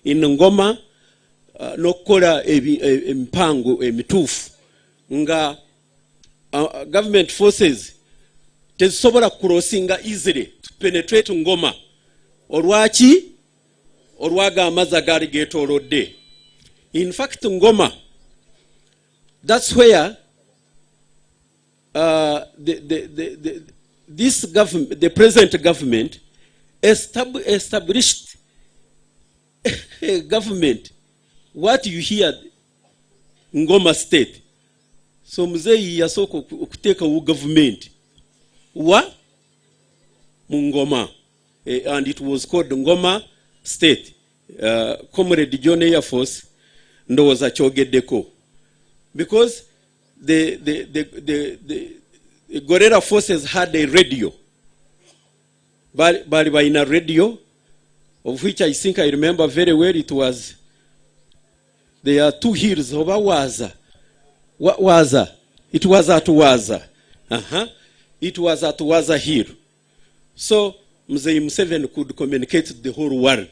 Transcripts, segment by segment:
in Ngoma nokukola empango emituufu nga government forces tezisobola crossinga easily to penetrate Ngoma olwaki olwaga amazzi agaali geetoolodde. In fact Ngoma, that's where this government, the present government, established a government. What you hear, Ngoma State. So Museveni yasoko okuteka u government wa Ngoma, and it was called Ngoma State. Comrade John Air Force was a chogeddeko because the guerrilla forces had a radio. But in a radio, of which I think I remember very well, it was, there are two hills of Awaza. What was that? It was at Waza. It was at Waza Hill. So Museveni could communicate to the whole world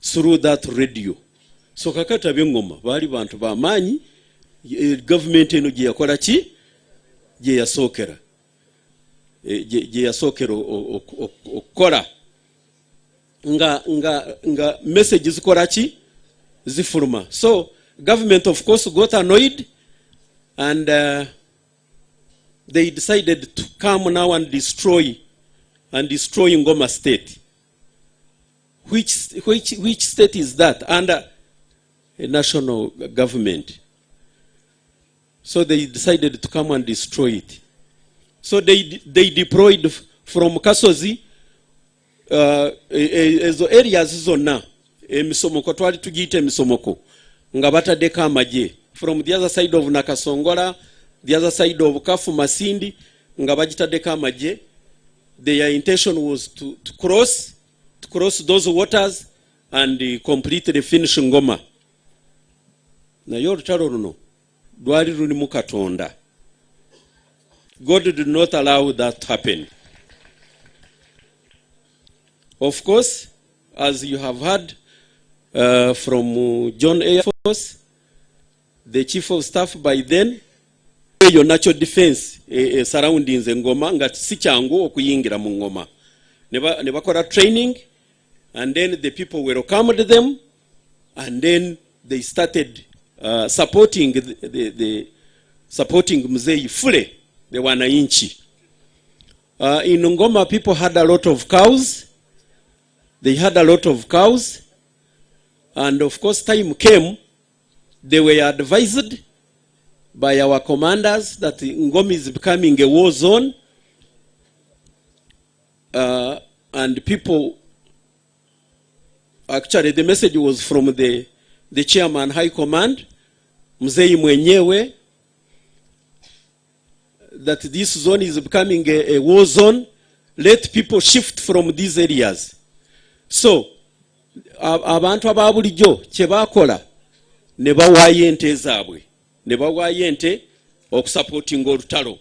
through that radio. So kakata byengoma bali bantu ba manyi government eno gye yakola ki gye yasookera okukola nga message zikola ki zifuluma. So government of course got annoyed and they decided to come now and destroy Ngoma State. Which state is that? Under a national government. So they decided to come and destroy it. So they deployed from Kasozi ezo areas zonna emisomoko twali tugiyita emisomoko nga batadeka amaje from the other side of Nakasongola, the other side of Kafu Masindi nga bagitadeka amaje. Their intention was to cross those waters and completely finish Ngoma. Na yorutalo runo dwali rulimu Katonda. God did not allow that to happen. Of course, as you have heard from John Air Force, the Chief of Staff by then, your natural defense surroundings Ngoma nga si kyangu okuyingira mu Ngoma. Ne bakola training, and then the people welcomed them, and then they started supporting supporting Museveni fully, the wananchi. In Ngoma, people had a lot of cows. They had a lot of cows, and of course time came, they were advised by our commanders that Ngoma is becoming a war zone, and people, actually the message was from the chairman high command, Museveni mwenyewe, that this zone is becoming a war zone. Let people shift from these areas. So abantu ababulijjo kye bakola ne bawaayo ente zaabwe, ne bawaayo ente okusupportinga olutalo.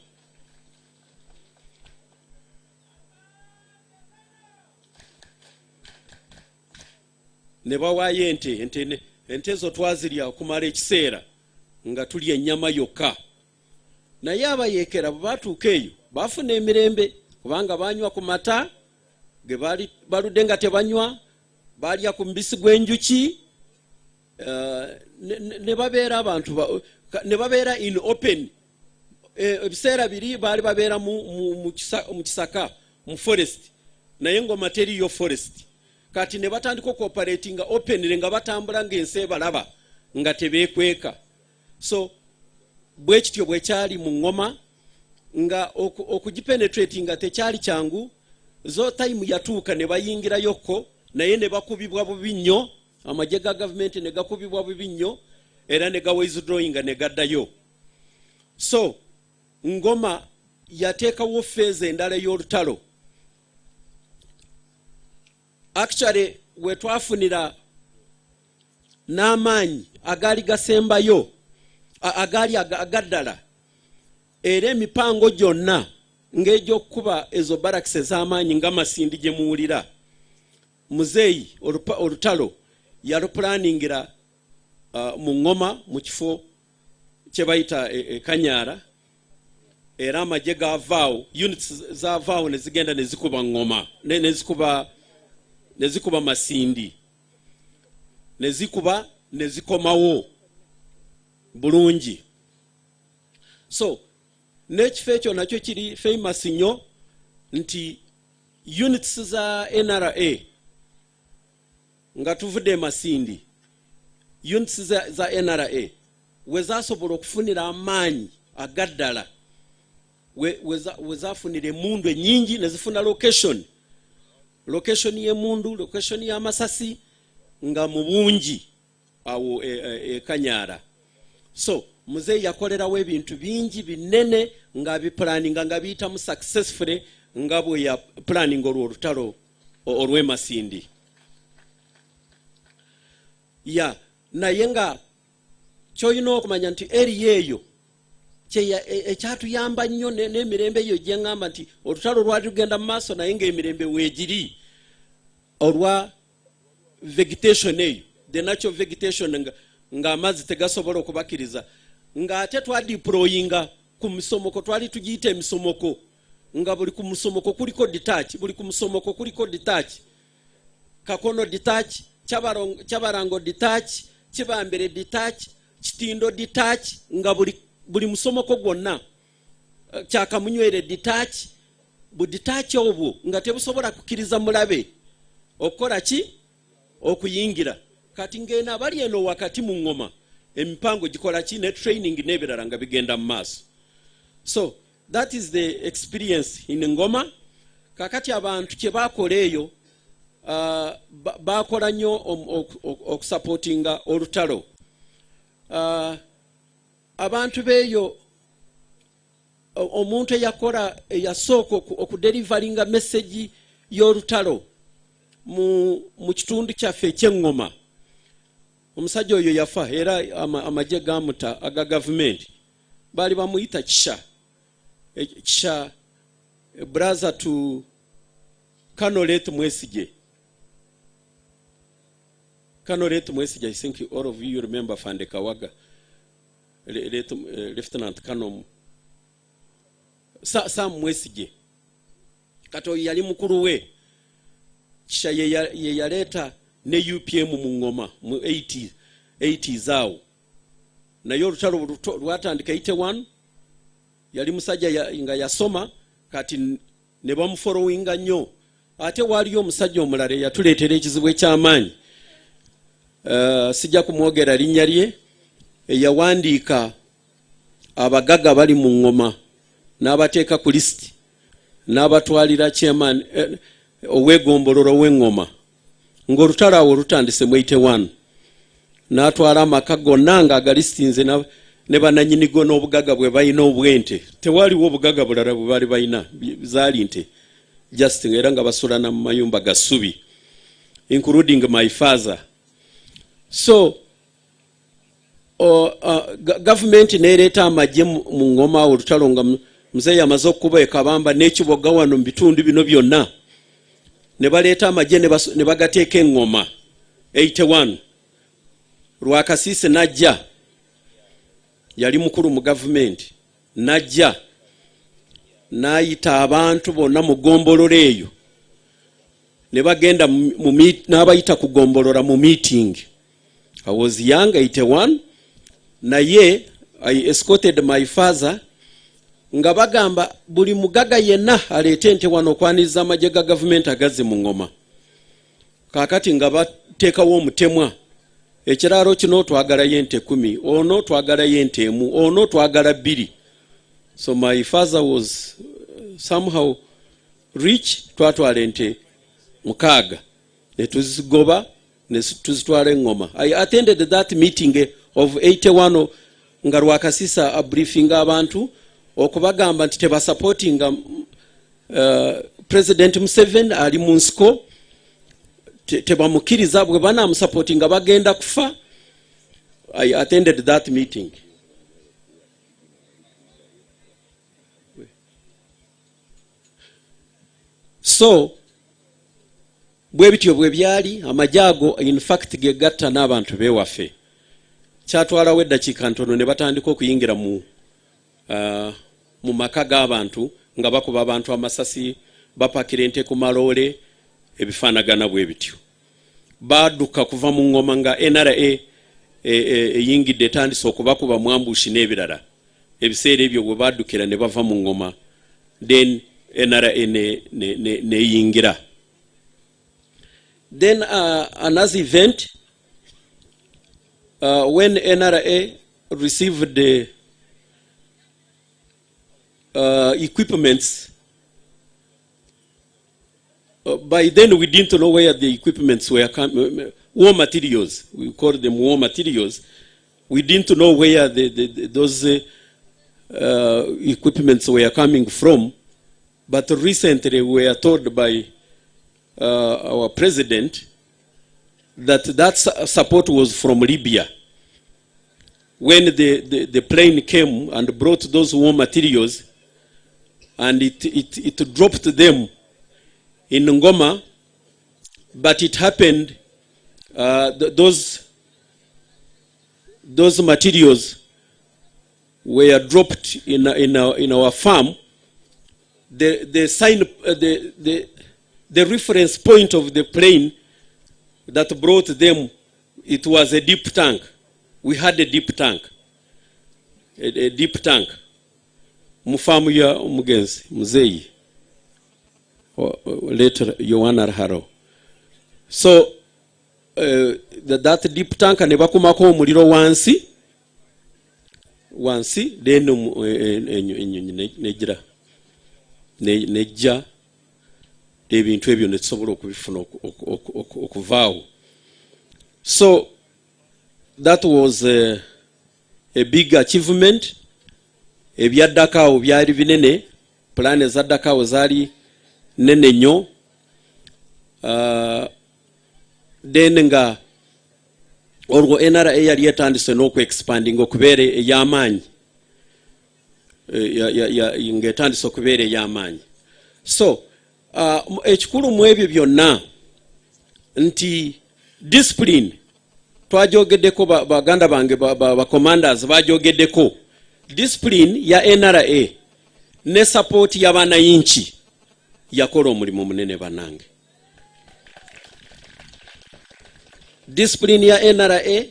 Ne bawaayo ente zo twazirya okumala ekiseera nga tulya ennyama yokka. Naye abayeekera bwe batuuka eyo baafuna emirembe kubanga banywa ku mata ge baludde nga tebanywa, balya ku mubisi gw'enjuki, ne babeera abantu ne babeera in open. Ebiseera biri baali babeera mu kisaka, mu forest, naye Ngoma teriyo forest. Kati ne batandika okoperatinga openly nga batambula ng'ensi ebalaba nga tebeekweka. So bwe kityo bwe kyali mu Ngoma nga okugipenetrate nga tekyali kyangu. Zo time yatuuka ne bayingirayokko, naye ne bakubibwa bubi nnyo, amagye ga government ne gakubibwa bubi nnyo, era ne ga withdrawing ne gaddayo. So Ngoma yateekawo phase endala y'olutalo. Actually we twafunira n'amaanyi agaali gasembayo agaali agaddala era emipango gyonna ng'egy'okkuba ezo barracks ez'amaanyi nga Masindi gye muwulira. Museveni olutalo yaluplaningira mu ngoma mu kifo kye bayita Kanyara, era amagye gavaawo, units zavaawo ne zigenda ne zikuba ngoma ne zikuba Masindi, ne zikuba ne zikomawo bulungi. So n'ekifo ekyo nakyo kiri famous nnyo nti units za NRA nga tuvudde Masindi, units za NRA wezasobola okufunira amaanyi agaddala, wezafunira emundu ennyingi ne zifuna location y'emundu, location y'amasasi nga mu bungi awo Kanyara. So muzeeyi yakolerawo ebintu bingi binene nga biplaninga nga biyitamu successfully nga bwe ya planning olutalo olw'e Masindi. Naye nga ky'olina okumanya nti area eyo ekyatuyamba nnyo n'emirembe eyo gye ngamba nti olutalo lwali lugenda mu maaso naye ng'emirembe weegiri olwa vegetation eyo, the natural vegetation nga amazzi tegasobola okubakiriza, ng'ate twadeployinga ku misomoko, twali tugiyita emisomoko, nga buli ku musomoko kuliko detach, buli ku musomoko kuliko detach, Kakono detach, Kyabarango detach, Kibambere detach, Kitindo detach, nga buli musomoko gwonna, Kyakamunywere detach, bu detach obwo nga tebusobola kukiriza mulabe okukola ki okuyingira. Kati ngena bali eno wakati mu ngoma emipango gikola ki ne training n'ebirala nga bigenda mu maaso. So that is the experience in ngoma. Kakati abantu kye bakola eyo bakola nnyo okusupportinga olutalo. Abantu beeyo omuntu eyasooka okudelivaringa message y'olutalo mu kitundu kyaffe eky'engoma, omusajja oyo yafa era amagye gamuta aga gavumenti baali bamuyita Kisha, brother to Kanolet Mwesige. I think all of you remember Fande Kawaga, Lieutenant Kanom Sam Mwesige. Kato yali mukuru we. Kisha ye yaleta ne UPM mu ngoma mu 80s awo. Naye olutalo lwatandika 81, yali musajja nga yasoma kati ne bamufollowinga nnyo. Ate waliyo omusajja omulala yatuleetera ekizibu eky'amaanyi, sijja kumwogera linnya lye, eyawandiika abagaga bali mu ngoma n'abateeka ku list n'abatwalira chairman owegombololo w'engoma ng'olutalo awo lutandise mu 81, n'atwala amaka gonna nga agalistinze ne bananyinigo n'obugaga bwe balina obwente. Tewaliwo obugaga bulala bwe baali balina, zaali nte just era nga basulana mu mayumba ga ssubi, including my father. So government neereeta amagye mu ngoma olutalo nga muzeeyi amaze okuba ekabamba n'ekiboga wano mu bitundu bino byonna, ne baleeta amagye ne bagateeka engoma 81. Lwakasiise najja, yali mukulu mu gavumenti, najja n'ayita abantu bonna mu ggombolola eyo ne bagenda n'abayita kugombolola mu meeting. I was young, 81, naye I escorted my father nga bagamba buli mugaga yenna aleete ente wano okwaniriza amagye ga gavumenti agazze mu ngoma. Kaakati nga bateekawo omutemwa, ekiraalo kino twagalayo ente 10, ono twagalayo ente 1, ono twagala 2. So my father was somehow rich, twatwala ente 6 ne tuzigoba ne tuzitwala engoma. I attended that meeting of 81 nga Lwakasisa abriefinga abantu okubagamba nti tebasupportinga President Museveni ali mu nsiko, tebamukiriza bwe banaamusupportinga bagenda kufa. I attended that meeting. So bwe bityo bwe byali amajago in fact gegatta n'abantu bewaffe kyatwalawo eddakiika ntono ne batandika okuyingira mu maka g'abantu nga bakuba abantu amasasi bapakira ente ku maloole ebifaanagana bwe bityo badduka kuva mu ngoma nga NRA eyingidde etandise okubakuba mwambushi n'ebirala ebiseera ebyo bwe baddukira ne bava mu ngoma then NRA neyingira. Then another event when NRA received the equipments, by then we didn't know where the equipments were coming, war materials, we call them war materials. We didn't know where those equipments were coming from, but recently we were told by our president that support was from Libya. When the plane came and brought those war materials, and it dropped them in Ngoma, but it happened those materials were dropped in our farm. The reference point of the plane that brought them, it was a deep tank. We had a deep tank. A deep tank. Mufamu ya umugenzi, Muzeyi. Later, Yohana Haro. So, that deep tank nebakumako omuliro wansi, then nejja ebintu ebyo ne tusobola okubifuna okuvaawo. So that was a big achievement. Ebyaddakaawo byali binene, plan ezaddakaawo zaali nene nnyo. Then nga olwo NRA yali etandise n'okuexpanding okubeera ey'amaanyi, ng'etandise okubeera ey'amaanyi. So ekikulu mu ebyo byonna nti discipline twajogeddeko, baganda bange commanders bajogeddeko discipline ya NRA ne support y'abanayinki yakola omulimu munene banange. Discipline ya NRA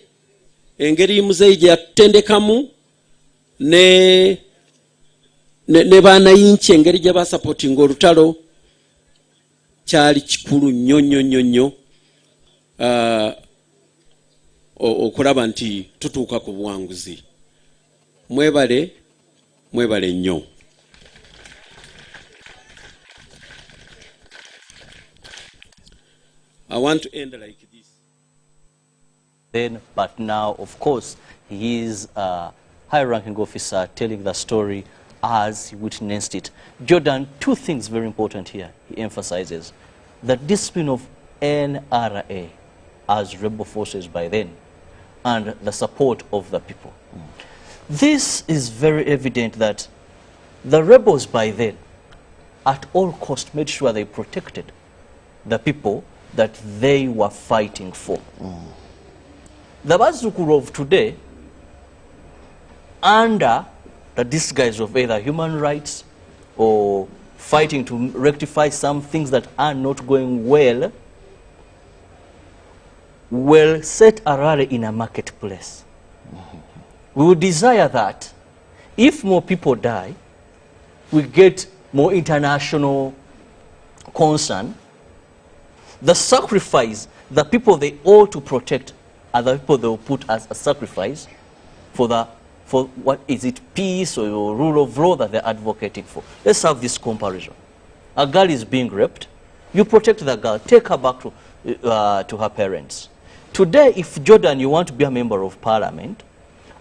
engeri Muzeyi gye yatendekamu ne banayinki engeri gye basupportinga olutalo kyali kikulu nnyo okulaba nti tutuuka ku buwanguzi. Mwebale nnyo. I want to end like this. Then, but now, of course, he is a high-ranking officer telling the story as he witnessed it. Jordan, two things very important here. He emphasizes the discipline of NRA as rebel forces by then and the support of the people. This is very evident that the rebels by then at all costs made sure they protected the people that they were fighting for. The Bazukuru of today, under the disguise of either human rights or fighting to rectify some things that are not going well, will set a rally in a marketplace. We would desire that if more people die, we get more international concern. The sacrifice, the people they ought to protect are the people they will put as a sacrifice for what is it, peace or rule of law that they're advocating for. Let's have this comparison. A girl is being raped. You protect the girl, take her back to her parents. Today, if Jordan, you want to be a member of parliament,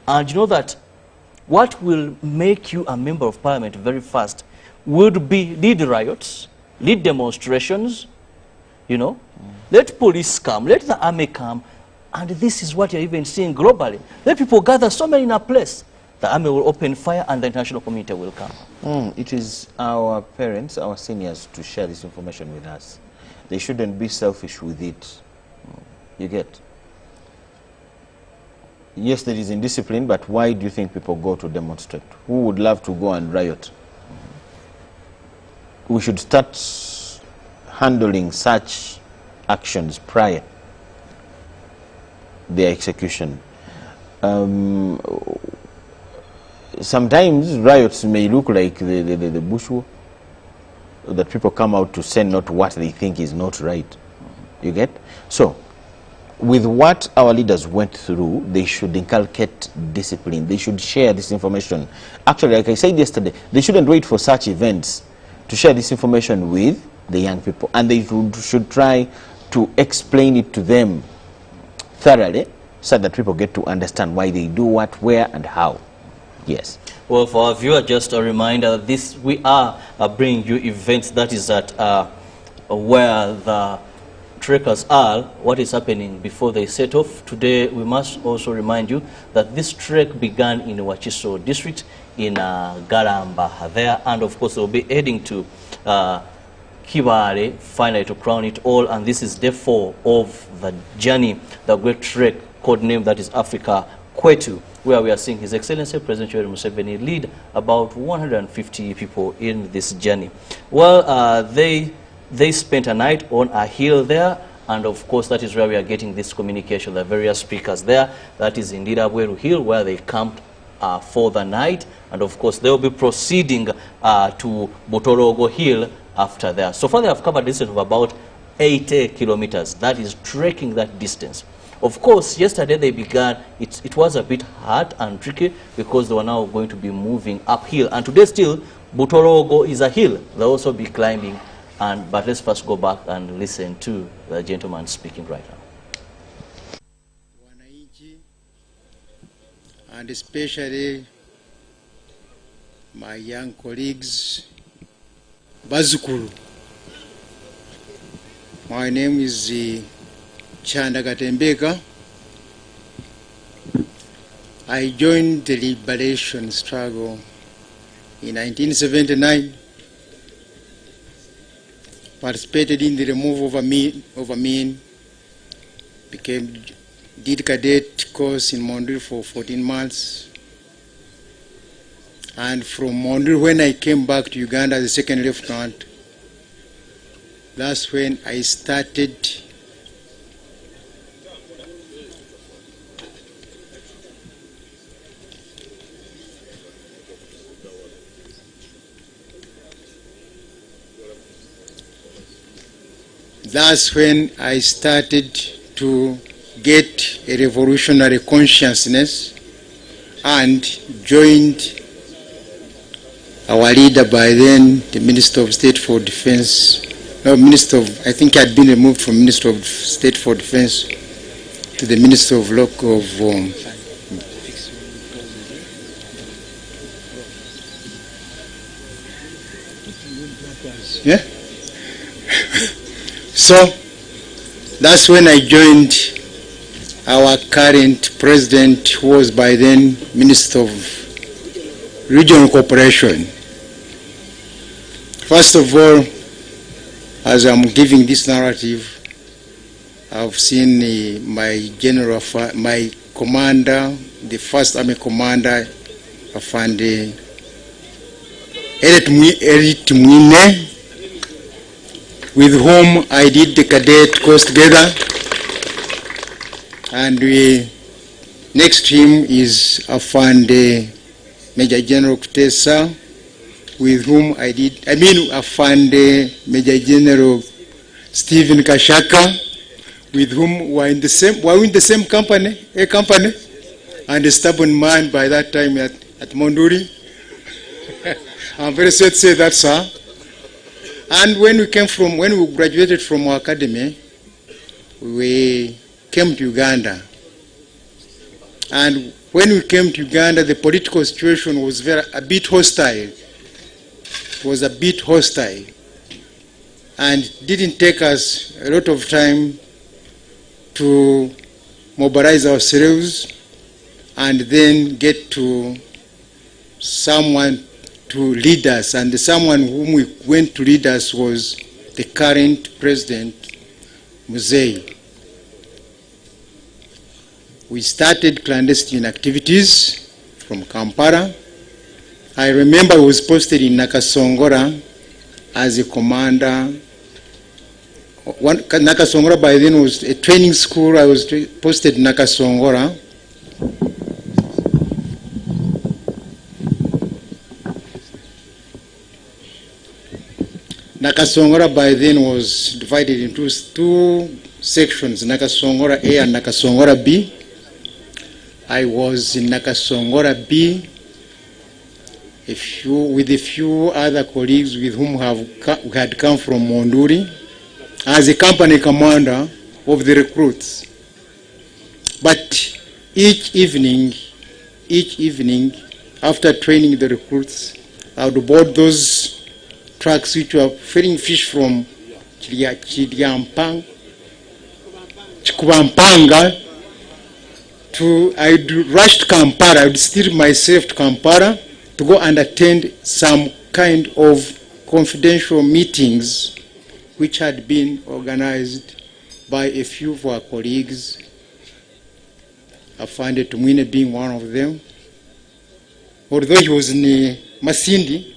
and you know that what will make you a member of parliament very fast would be lead riots, lead demonstrations, you know, let police come, let the army come, and this is what you're even seeing globally. Let people gather so many in a place. The army will open fire and the international community will come. It is our parents, our seniors, to share this information with us. They shouldn't be selfish with it. You get? Yes, there is indiscipline, but why do you think people go to demonstrate? Who would love to go and riot? We should start handling such actions prior their execution. Sometimes riots may look like the bush war, that people come out to say not what they think is not right. You get? So, with what our leaders went through, they should inculcate discipline. They should share this information. Actually, like I said yesterday, they shouldn't wait for such events to share this information with the young people. And they should try to explain it to them thoroughly so that people get to understand why they do what, where, and how. Yes. Well, for our viewer, just a reminder, this we are bringing you events that is at where the trekkers are, what is happening before they set off. Today, we must also remind you that this trek began in Wakiso district in Garamba there, and of course, they'll be heading to Kibale, finally to crown it all, and this is day 4 of the journey, the great trek, codenamed that is Africa Kwetu, where we are seeing His Excellency President Museveni lead about 150 people in this journey. Well, they spent a night on a hill there, and of course that is where we are getting this communication, the various speakers there. That is indeed Abweru Hill, where they camped for the night, and of course they will be proceeding to Butorogo Hill after there. So far they have covered a distance of about 80 kilometers. That is trekking that distance. Of course, yesterday they began, it was a bit hard and tricky because they were now going to be moving uphill. And today still, Butorogo is a hill. They'll also be climbing. But let's first go back and listen to the gentleman speaking right now. And especially my young colleagues, Bazukuru. My name is Chanda Gatembeka. I joined the liberation struggle in 1979. Participated in the removal of Amin, did cadet course in Mondul for 14 months. And from Mondul, when I came back to Uganda as a second lieutenant, that's when I started to get a revolutionary consciousness and joined our leader by then, the Minister of State for Defense. No, I think I'd been removed from Minister of State for Defense to the Minister of Local yeah. So that's when I joined our current president, who was by then Minister of Regional Cooperation. First of all, as I'm giving this narrative, I've seen my commander, the first army commander, Afande Erit Mwine, with whom I did the cadet course together. And next to him is Afande Major General Kutesa, with whom Afande Major General Stephen Kashaka, with whom we were in the same company, and a stubborn man by that time at Monduri. I'm very sad to say that, sir. And when we graduated from our academy, we came to Uganda. And when we came to Uganda, the political situation was a bit hostile. It was a bit hostile. And it didn't take us a lot of time to mobilize ourselves and then get to someone to lead us. And the someone whom we went to lead us was the current president, Museveni. We started clandestine activities from Kampala. I remember I was posted in Nakasongora as a commander. Nakasongora by then was a training school. I was posted in Nakasongora. Nakasongora by then was divided into two sections, Nakasongora A and Nakasongora B. I was in Nakasongora B with a few other colleagues with whom we had come from Monduli as a company commander of the recruits. But each evening, after training the recruits, I would board those trucks which were ferrying fish from Chikubampanga I'd rush to Kampala. I would steer myself to Kampala to go and attend some kind of confidential meetings which had been organized by a few of our colleagues. I find Tumwine being one of them. Although he was in Masindi,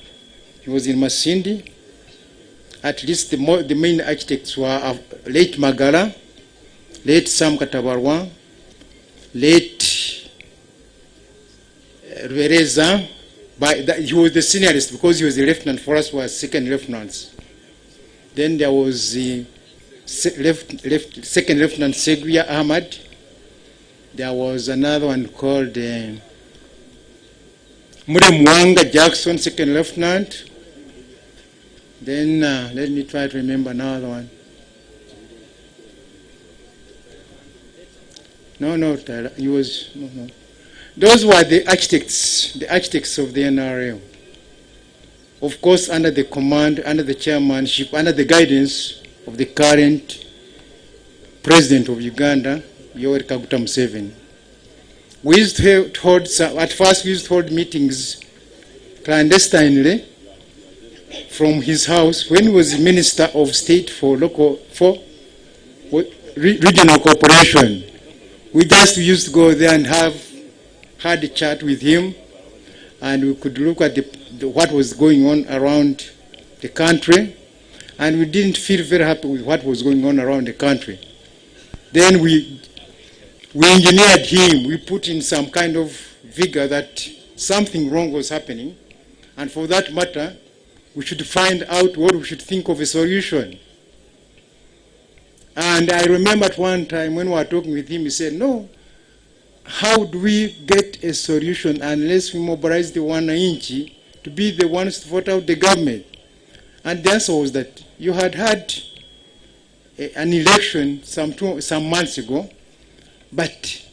at least the main architects were late Magala, late Sam Katabarwa, late Rubereza. He was the seniorist because he was the lieutenant, for us was second lieutenants. Then there was the second lieutenant Seguia Ahmad. There was another one called Mwanga Jackson, second lieutenant. Then let me try to remember another one. No, Tyler, he was, no. Those were the architects of the NRM. Of course, under the command, under the chairmanship, under the guidance of the current president of Uganda, Yoweri Kaguta Museveni. We used to hold, at first we used to hold meetings clandestinely from his house when he was Minister of State for regional cooperation. We just used to go there and had a chat with him, and we could look at what was going on around the country, and we didn't feel very happy with what was going on around the country. Then we engineered him. We put in some kind of vigor that something wrong was happening, and for that matter, we should find out what we should think of a solution. And I remember at one time when we were talking with him, he said, no, how do we get a solution unless we mobilize the Wananchi to be the ones to vote out the government? And the answer was that you had an election some months ago, but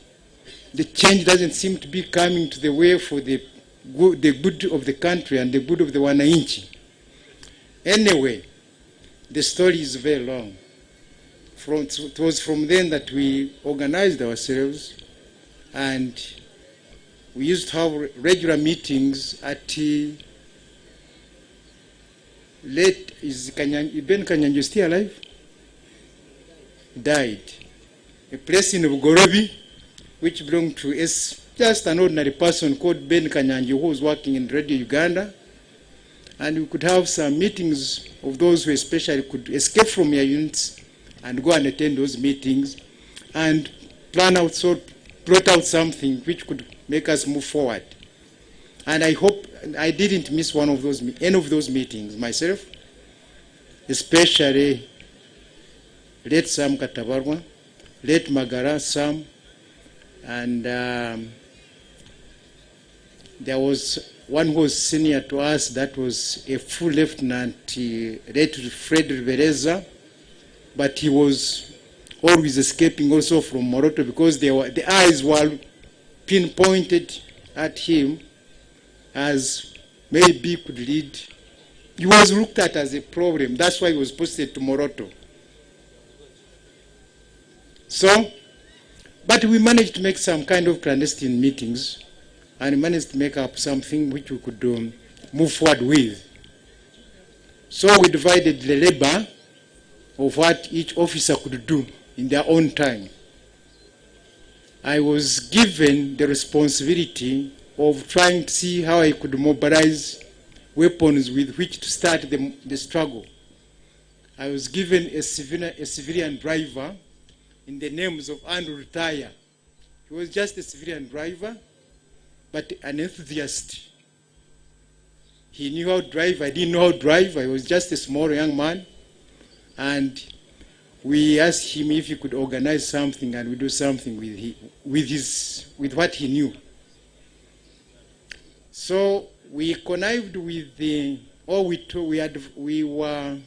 the change doesn't seem to be coming to the way for the good of the country and the good of the Wananchi. Anyway, the story is very long. It was from then that we organized ourselves, and we used to have regular meetings at is Ben Kanyanjo still alive? Died. A place in Bugorobi, which belonged to just an ordinary person called Ben Kanyanjo, who was working in Radio Uganda. And we could have some meetings of those who especially could escape from their units and go and attend those meetings and plot out something which could make us move forward. And I hope I didn't miss any of those meetings myself, especially late Sam Katabarwa, late Magara Sam, and there was one who was senior to us, that was a full lieutenant, late Fred Rubereza, but he was always escaping also from Moroto because the eyes were pinpointed at him as maybe could lead. He was looked at as a problem. That's why he was posted to Moroto. So, but we managed to make some kind of clandestine meetings and managed to make up something which we could move forward with. So we divided the labor of what each officer could do in their own time. I was given the responsibility of trying to see how I could mobilize weapons with which to start the struggle. I was given a civilian driver in the names of Andrew Taya. He was just a civilian driver, but an enthusiast. He knew how to drive. I didn't know how to drive. I was just a small young man. And we asked him if he could organize something, and we do something with what he knew. So we connived with we were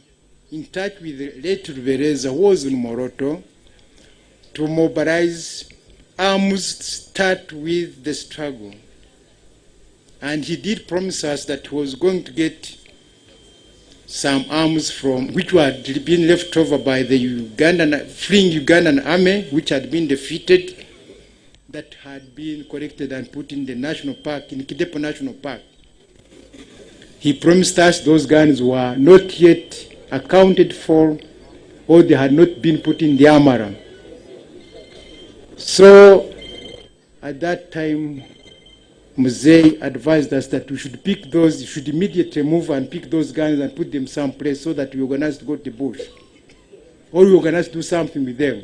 in touch with the late Rubereza, who was in Moroto, to mobilize arms to start with the struggle. And he did promise us that he was going to get some arms which had been left over by the fleeing Ugandan army, which had been defeated, that had been collected and put in the national park, in Kidepo National Park. He promised us those guns were not yet accounted for, or they had not been put in the Amara. So at that time, Museveni advised us that we should pick those, we should immediately move and pick those guns and put them someplace so that we organize to go to the bush. Or we organize to do something with them.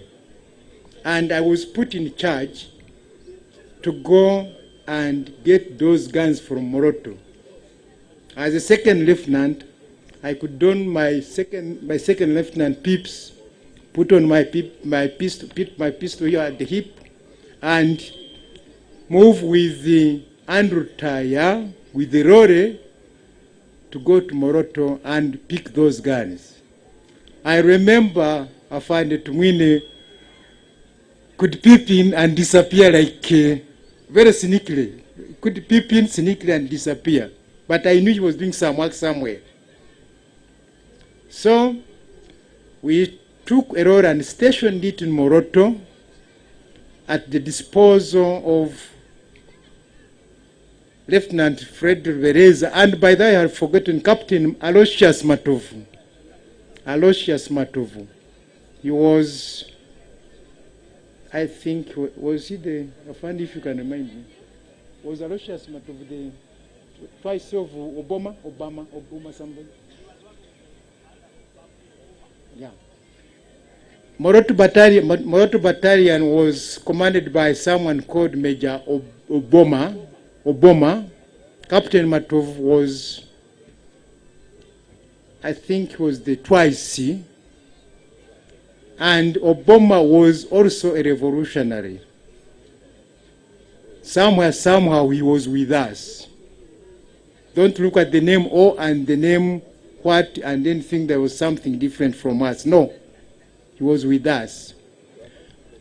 And I was put in charge to go and get those guns from Moroto. As a second lieutenant, I could don my second lieutenant pips, put on my pistol here at the hip, and move with the Andrew Taya, with the lorry, to go to Moroto and pick those guns. I remember Afande Tumwine could peep in and disappear like very cynically. Could peep in cynically and disappear. But I knew he was doing some work somewhere. So we took a lorry and stationed it in Moroto at the disposal of Lieutenant Fred Rubereza, and by that I had forgotten Captain Aloysius Matovu. Aloysius Matovu. He was, I think, was he the, I find if you can remind me, was Aloysius Matovu the twice of Obama somebody? Yeah. Moroto Battalion was commanded by someone called Major Obama. Captain Matov was, I think, was the twice, and Obama was also a revolutionary. Somehow he was with us. Don't look at the name O and the name what and then think there was something different from us. No, he was with us.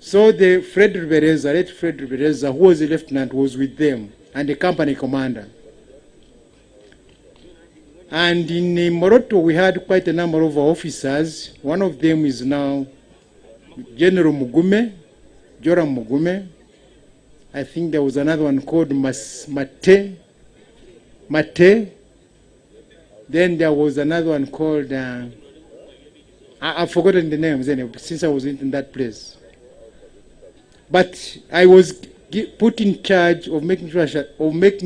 So the Fred Rubereza, late Fred Rubereza, who was a lieutenant, was with them, and the company commander. And in Moroto, we had quite a number of officers. One of them is now General Mugume, Joram Mugume. I think there was another one called Mate. Then there was another one called, I've forgotten the names since I was in that place. But I was put in charge of making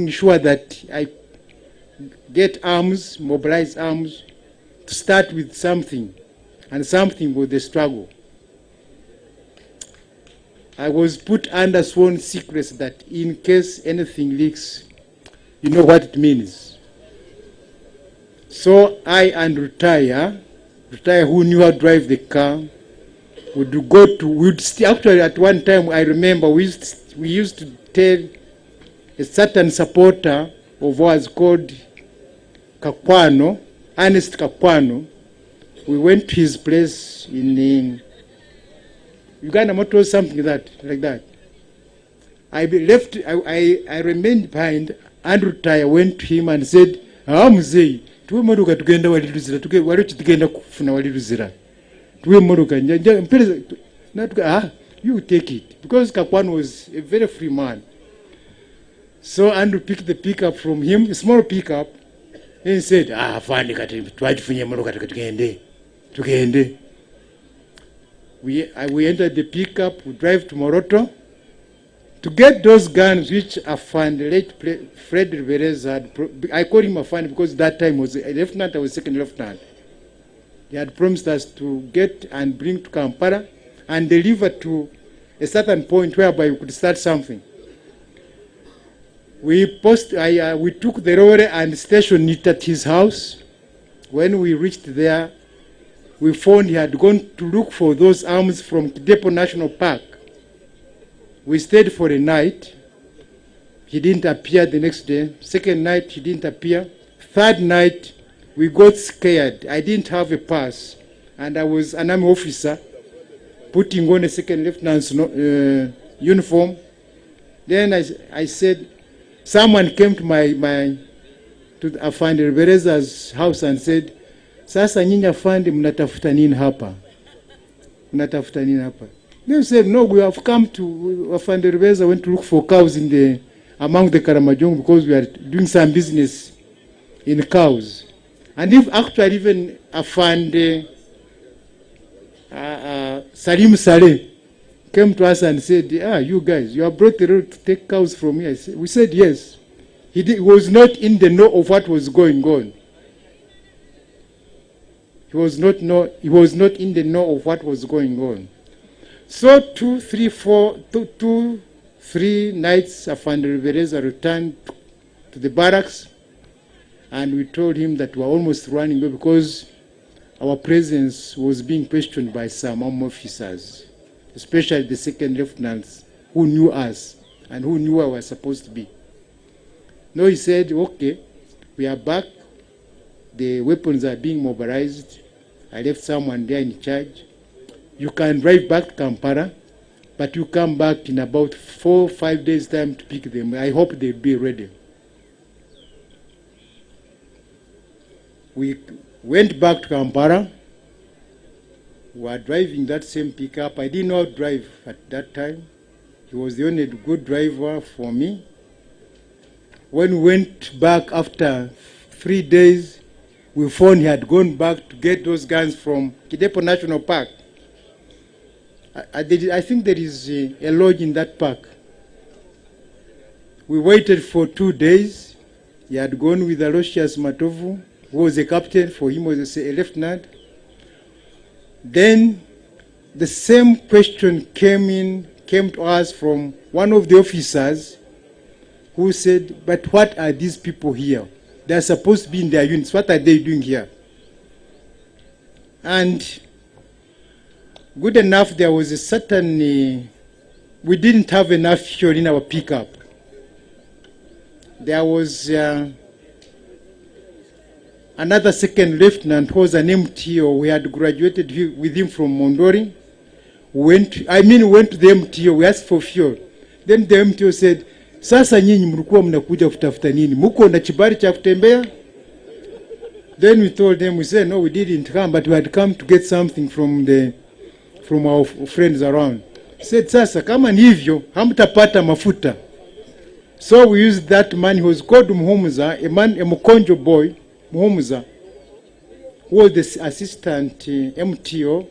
sure that I get arms, mobilize arms, to start with something, and something was the struggle. I was put under sworn secrets that in case anything leaks, you know what it means. So I and Retire, who knew how to drive the car, actually at one time I remember we used to tell a certain supporter of ours called Kakwano, Ernest Kakwano. We went to his place in Uganda Motor, something like that. I remained behind. Andrew Taya went to him and said, Museveni, tuwe modoka tugenda waliluzira, wale tugenda kufuna waliluzira. Tuwe modoka you take it. Because Kakwano was a very free man. So Andrew picked the pickup from him, a small pickup, and he said, fine, try to find modoka tugende. We entered the pickup, we drive to Moroto to get those guns which Afand, late Fred Rivers had, I call him Afand because that time was a lieutenant, I was second lieutenant. They had promised us to get and bring to Kampala and deliver to a certain point whereby we could start something. We took the lorry and stationed it at his house. When we reached there, we found he had gone to look for those arms from Kidepo National Park. We stayed for a night. He didn't appear the next day. Second night, he didn't appear. Third night, we got scared. I didn't have a pass, and I was an army officer putting on a second lieutenant's uniform. Then I said, someone came to to Afande Revereza's house and said, "Sasa nyinyi afande mnatafuta nini hapa? Mnatafuta nini hapa?" They said, "No, we have come to Afande Revereza went to look for cows among the Karamajong because we are doing some business in cows." And if actually even Afande Salim Saleh came to us and said, "You guys, you have brought the road to take cows from here." We said yes. He was not in the know of what was going on. He was not in the know of what was going on. So 2, 3 nights, Afande Revereza returned to the barracks, and we told him that we were almost running away because our presence was being questioned by some armed officers, especially the second lieutenants who knew us and who knew where we were supposed to be. No, he said, "Okay, we are back. The weapons are being mobilized. I left someone there in charge. You can drive back to Kampala, but you come back in about 4 or 5 days' time to pick them. I hope they'll be ready." We went back to Kampala. We were driving that same pickup. I didn't know how to drive at that time. He was the only good driver for me. When we went back after 3 days, we found he had gone back to get those guns from Kidepo National Park. I think there is a lodge in that park. We waited for 2 days. He had gone with Aloysius Matovu, who was a captain, for him was a lieutenant. Then the same question came to us from one of the officers who said, "But what are these people here? They are supposed to be in their units. What are they doing here?" And good enough, there was a certain, we didn't have enough fuel in our pickup. There was another second lieutenant who was an MTO. We had graduated with him from Mondori. We went to the MTO, we asked for fuel. Then the MTO said, "Sasa nyinyi mlikuwa mnakuja kutafuta nini? Muko na kibali cha kutembea?" Then we told them, we said, "No, we didn't come, but we had come to get something from our friends around." He said, "Sasa kama ni hivyo, hamtapata mafuta." So we used that man who was called Muhumuza, a Mukonjo boy, Muhumuza, who was the assistant MTO,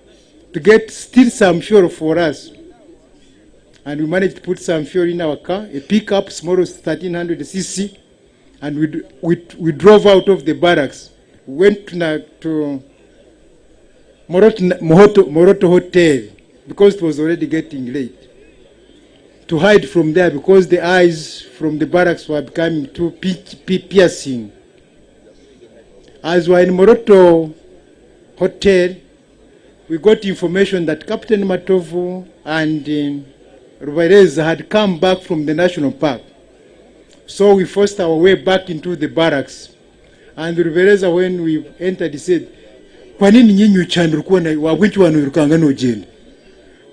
to steal some fuel for us. And we managed to put some fuel in our car, a pickup, small 1300 cc, and we drove out of the barracks. We went to Moroto Hotel because it was already getting late, to hide from there because the eyes from the barracks were becoming too piercing. As we were in Moroto Hotel, we got information that Captain Matovu and Rubaireza had come back from the national park. So we forced our way back into the barracks. And Rubaireza, when we entered, he said, "Kwa nini nyinyi uchandu ulikuwa na wagwenchu wanurukanga no jeni?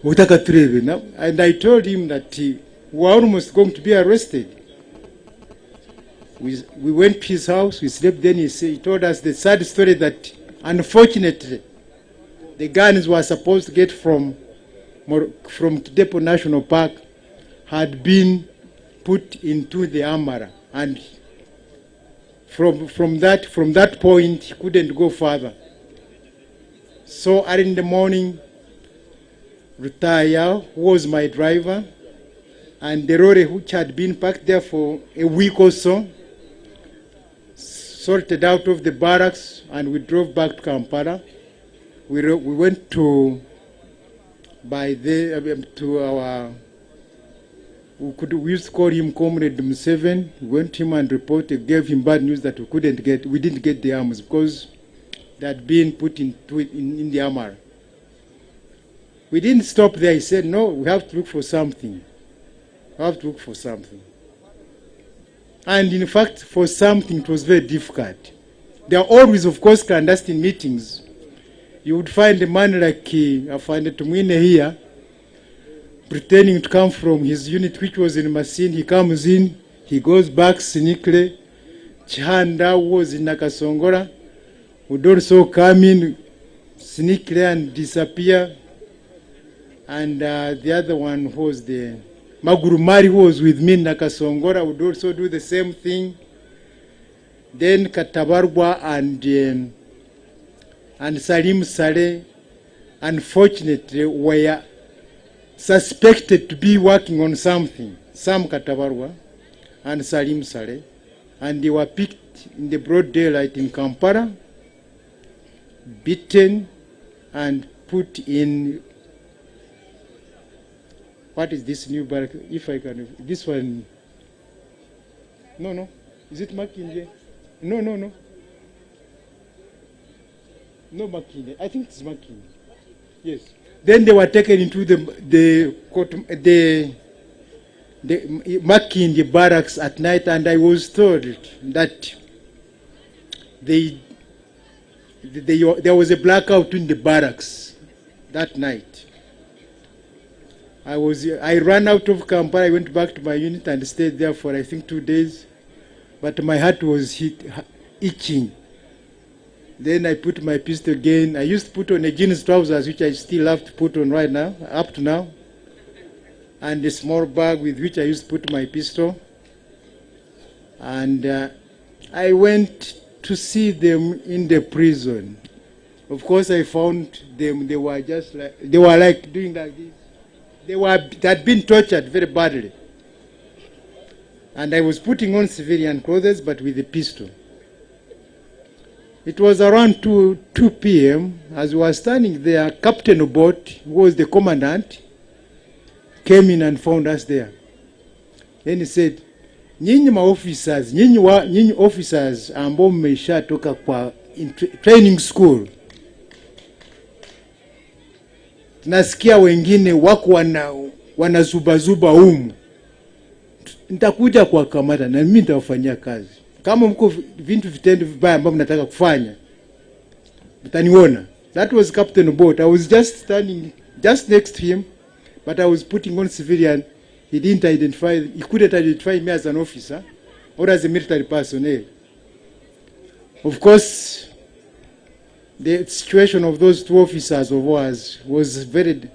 Utaka turebe na?" And I told him that we were almost going to be arrested. We went to his house, we slept. Then he told us the sad story that unfortunately the guns were supposed to get from Kidepo National Park had been put into the Amara, and from that point he couldn't go further. So early in the morning Rutaya, who was my driver, and the lorry which had been parked there for a week or so, sorted out of the barracks, and we drove back to Kampala. We went to our, we used to call him Comrade Museveni. We went to him and reported, gave him bad news that we didn't get the arms because they had been put in the armor. We didn't stop there. He said, no, we have to look for something. We have to look for something. And in fact, for something, it was very difficult. There are always, of course, clandestine meetings. You would find a man like Afande Tumwine here, pretending to come from his unit, which was in Masini. He comes in, he goes back sneakily. Chihanda, who was in Nakasongora, would also come in sneakily and disappear. And the other one who was the Magurumari, who was with me in Nakasongora, would also do the same thing. Then Katabarwa and Salim Saleh, unfortunately, were suspected to be working on something. Sam Katabarwa and Salim Saleh, and they were picked in the broad daylight in Kampala, beaten, and put in. What is this new barrack? If I can, this one. No. Is it Makinde? No. No Makinde. I think it's Makinde. Yes. Then they were taken into the Makinde barracks at night, and I was told that there was a blackout in the barracks that night. I ran out of Kampala. I went back to my unit and stayed there for I think 2 days, but my heart was itching. Then I put my pistol again. I used to put on a jeans trousers, which I still have to put on right now, up to now, and a small bag with which I used to put my pistol. And I went to see them in the prison. Of course, I found them. They were like doing like this. They had been tortured very badly. And I was putting on civilian clothes, but with a pistol. It was around 2 p.m. As we were standing there, Captain Obot, who was the commandant, came in and found us there. Then he said, nyinyi officers ambao mmeshatoka kwa training school, nasikia wengine wako wanazubazuba humu, nitakuja kwa kamata na mimi nitawafanyia kazi. Kama mko vitendo vibaya ambavyo mnataka kufanya, mtaniona. That was Captain Obot. I was just standing just next to him, but I was putting on civilian. He couldn't identify me as an officer or as a military personnel. Of course, the situation of those 2 officers of ours was very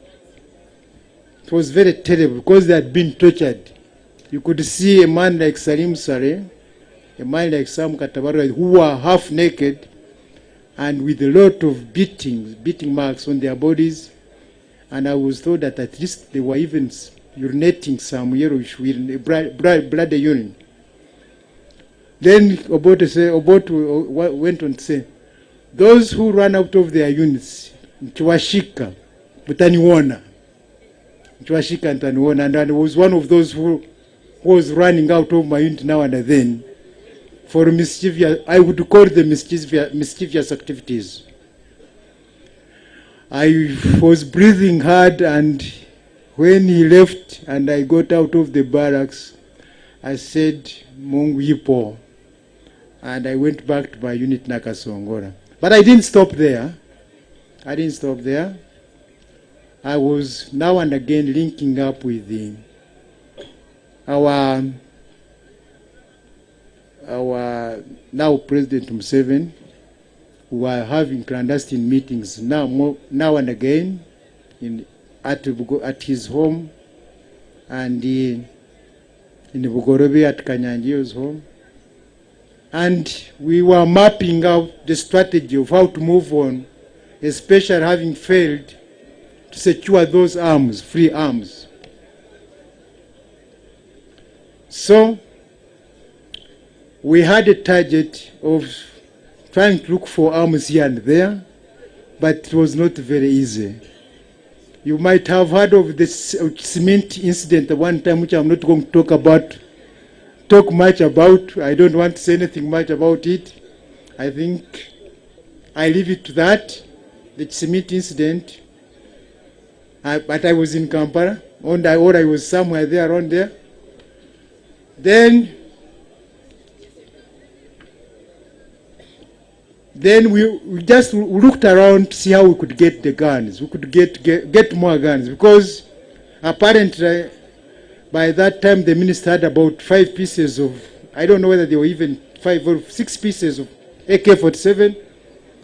terrible because they had been tortured. You could see a man like Salim Saleh, a man like Sam Katabarwa, who were half naked and with a lot of beating marks on their bodies. And I was told that at least they were even urinating some yellowish bloody urine. Then Obot went on to say, those who ran out of their units, Ntiwashika, mutaniona. Ntiwashika ntaniona. And I was one of those who was running out of my unit now and then for mischievous, I would call them mischievous activities. I was breathing hard, and when he left and I got out of the barracks, I said, Mungu yipo. And I went back to my unit Nakasongora. But I didn't stop there. I was now and again linking up with our now President Museveni, who were having clandestine meetings now and again at his home, and in Bugorobe at Kanyanjio's home. And we were mapping out the strategy of how to move on, especially having failed to secure those arms, free arms. So we had a target of trying to look for arms here and there, but it was not very easy. You might have heard of the cement incident at one time, which I'm not going to talk much about. I don't want to say anything much about it. I think I leave it to that, the cement incident. But I was in Kampala, or I was somewhere there, around there. Then we just looked around to see how we could get the guns. We could get more guns, because apparently by that time the minister had about 5 pieces of, I don't know whether they were even 5 or 6 pieces of AK-47.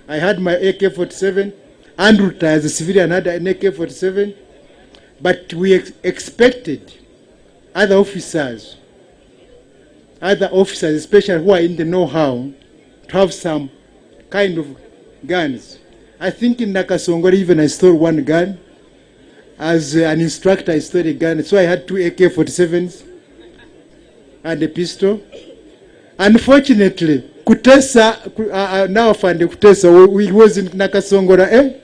I had my AK-47. Andrew, as a civilian, had an AK-47. But we expected other officers, especially who are in the know-how, to have some kind of guns. I think in Nakasongora even I stole one gun. As an instructor, I stole a gun. So I had 2 AK-47s and a pistol. Unfortunately, Kutesa, now Fande Kutesa, we was in Nakasongora A,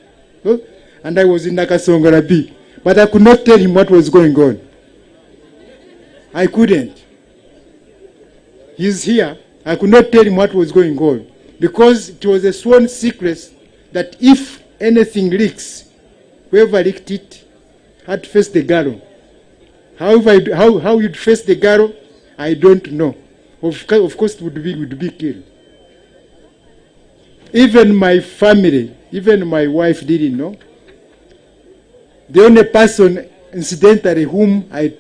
and I was in Nakasongora B. But I could not tell him what was going on. I couldn't. He's here. I could not tell him what was going on, because it was a sworn secret that if anything leaks, whoever leaked it had to face the gallows. However, how you'd face the gallows, I don't know. Of course, it would be killed. Even my family, even my wife didn't know. The only person, incidentally, whom I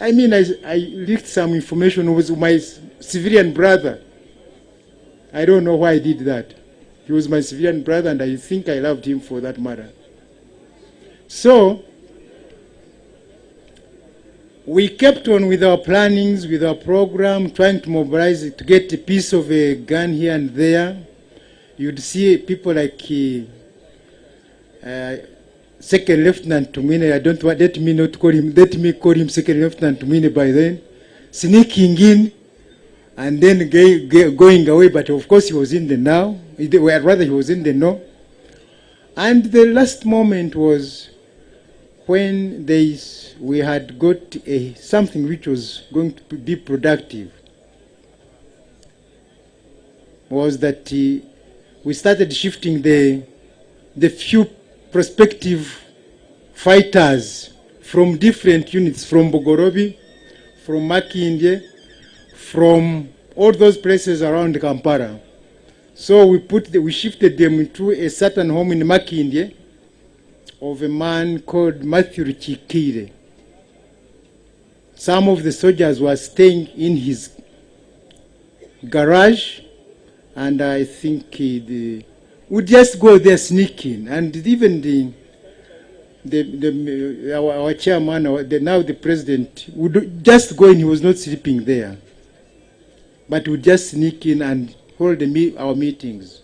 leaked some information was my civilian brother. I don't know why I did that. He was my civilian brother, and I think I loved him for that matter. So we kept on with our plannings, with our program, trying to mobilize it, to get a piece of a gun here and there. You'd see people like Second Lieutenant Tumine. I don't want, let me call him Second Lieutenant Tumine by then, sneaking in and then going away. But of course he was in the now, rather he was in the no. And the last moment was when we had got something which was going to be productive, was that we started shifting the few prospective fighters from different units, from Bogorobi, from Makindye, from all those places around Kampala. So we shifted them to a certain home in Makindye of a man called Matthew Chikire. Some of the soldiers were staying in his garage, and I think would just go there sneaking, and even our chairman, now the president, would just go in. He was not sleeping there, but would just sneak in and hold our meetings.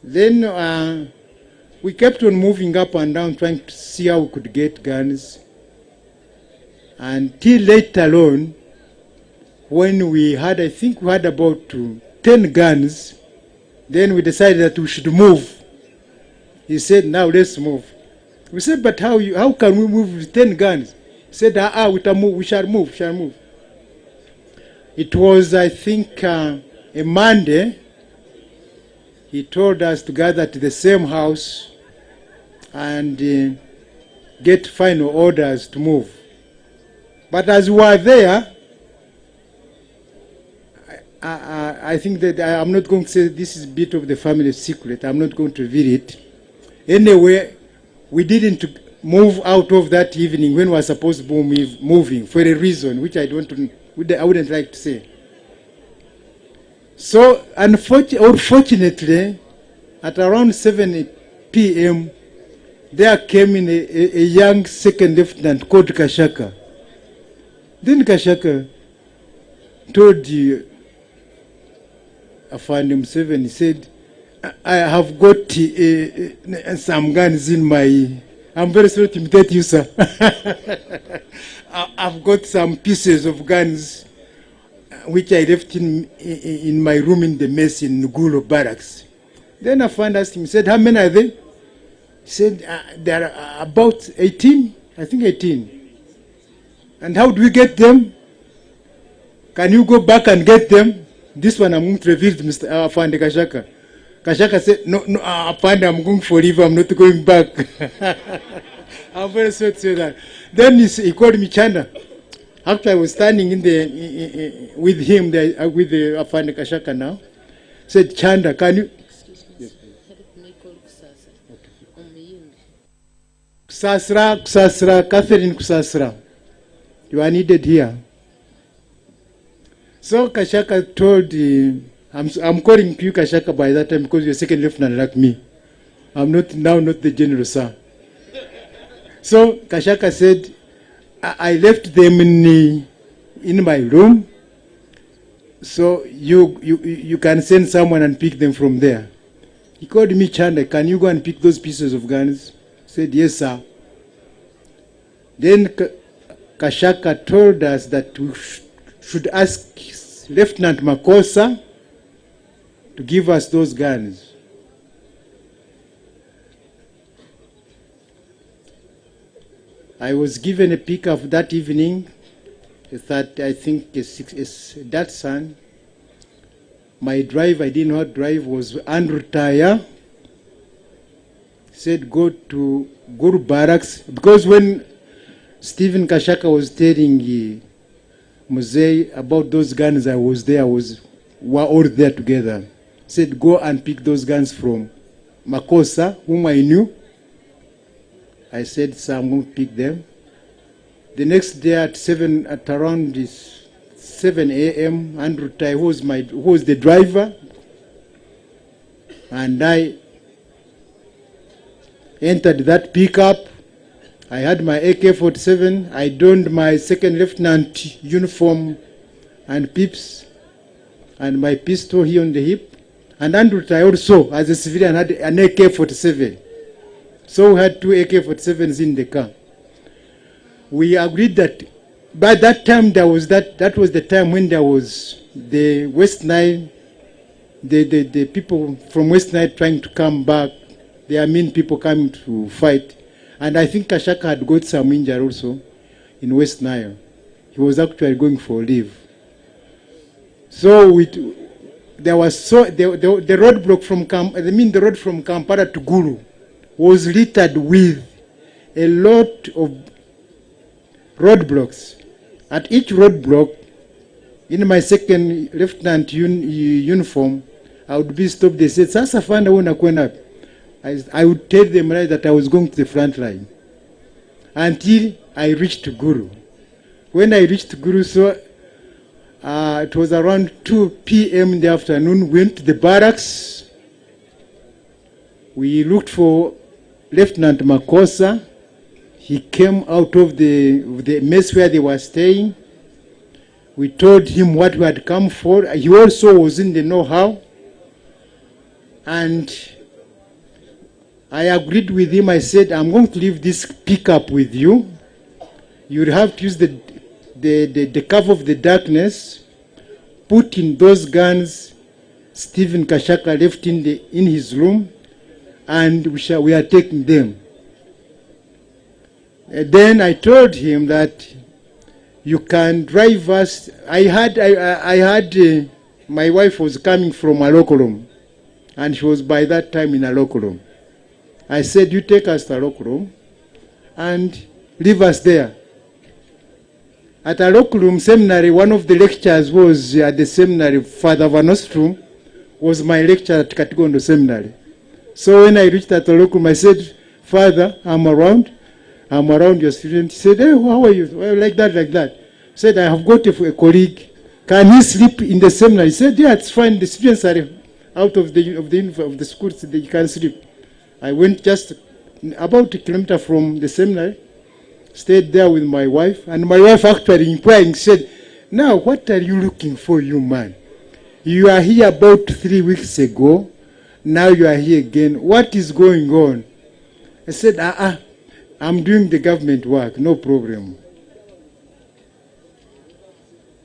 Then we kept on moving up and down, trying to see how we could get guns, until later on, when we had, I think we had about 10 guns. Then we decided that we should move. He said, now let's move. We said, but how can we move with 10 guns? He said, we shall move. It was, I think, a Monday. He told us to gather at the same house and get final orders to move. But as we were there, I think that I'm not going to say this is a bit of the family secret. I'm not going to reveal it. Anyway, we didn't move out of that evening when we were supposed to be moving for a reason, which I wouldn't like to say. So, unfortunately, at around 7 p.m., there came in a young second lieutenant called Kashaka. Then Kashaka told Afande Museveni, said, I have got some guns in my. I'm very sorry to imitate you, sir. I've got some pieces of guns which I left in my room in the mess in Ngulo barracks. Then I found asked him, said, how many are they? He said, there are about 18, I think 18. And how do we get them? Can you go back and get them? This one I'm going to reveal to Mr. Afande Kashaka. Kashaka said, no, Afande, I'm going for leave, I'm not going back. I'm very sorry to say that. Then he called me Chanda. After I was standing with him there, with the Afande Kashaka now, said, Chanda, can you? Kusasra, Catherine Kusasra. You are needed here. So Kashaka told, I'm calling you Kashaka by that time because you're second lieutenant like me. I'm not the general, sir. So Kashaka said, I left them in my room, so you can send someone and pick them from there. He called me, Chanda, can you go and pick those pieces of guns? I said, yes, sir. Then Kashaka told us that we should ask Lieutenant Makosa to give us those guns. I was given a pickup that evening that I think that son. My driver, I didn't know how to drive, was Andrew Taya. Said go to Guru Barracks, because when Stephen Kashaka was telling Musei about those guns, I was there, we're all there together. Said go and pick those guns from Makosa, whom I knew. I said, sir, I'm going to pick them. The next day at around 7 a.m., Andrew Tai, who was the driver, and I entered that pickup. I had my AK-47. I donned my second lieutenant uniform and pips, and my pistol here on the hip. And Andrew Tai also, as a civilian, had an AK-47. So we had two AK-47s in the car. We agreed that by that time that was the time when there was the West Nile, the people from West Nile trying to come back. There are mean people coming to fight. And I think Kashaka had got some injury also in West Nile. He was actually going for leave. So there was the roadblock the road from Kampala to Gulu was littered with a lot of roadblocks. At each roadblock, in my second lieutenant uniform, I would be stopped. They said, Sasa Fanda unakwenda. I would tell them right that I was going to the front line until I reached Guru. When I reached Guru, so it was around 2 p.m. in the afternoon, went to the barracks. We looked for Lieutenant Makosa. He came out of the mess where they were staying. We told him what we had come for. He also was in the know-how. And I agreed with him. I said, I'm going to leave this pickup with you. You'll have to use the cover of the darkness, put in those guns Stephen Kashaka left in his room, and we are taking them. Then I told him that you can drive us. I had my wife was coming from Alokolom, and she was by that time in Alokolom. I said, you take us to Alokolom and leave us there. At Alokolom Seminary, one of the lecturers was at the seminary, Father Vanostrum, was my lecturer at Katigondo Seminary. So when I reached at Alokolom, I said, Father, I'm around your student. He said, hey, how are you? Well, like that. He said, I have got a colleague. Can he sleep in the seminary? He said, yeah, it's fine. The students are out of the school, so they can sleep. I went just about a kilometer from the seminary, stayed there with my wife, and my wife actually inquiring said, now, what are you looking for, you man? You are here about 3 weeks ago, now you are here again. What is going on? I said, I'm doing the government work, no problem.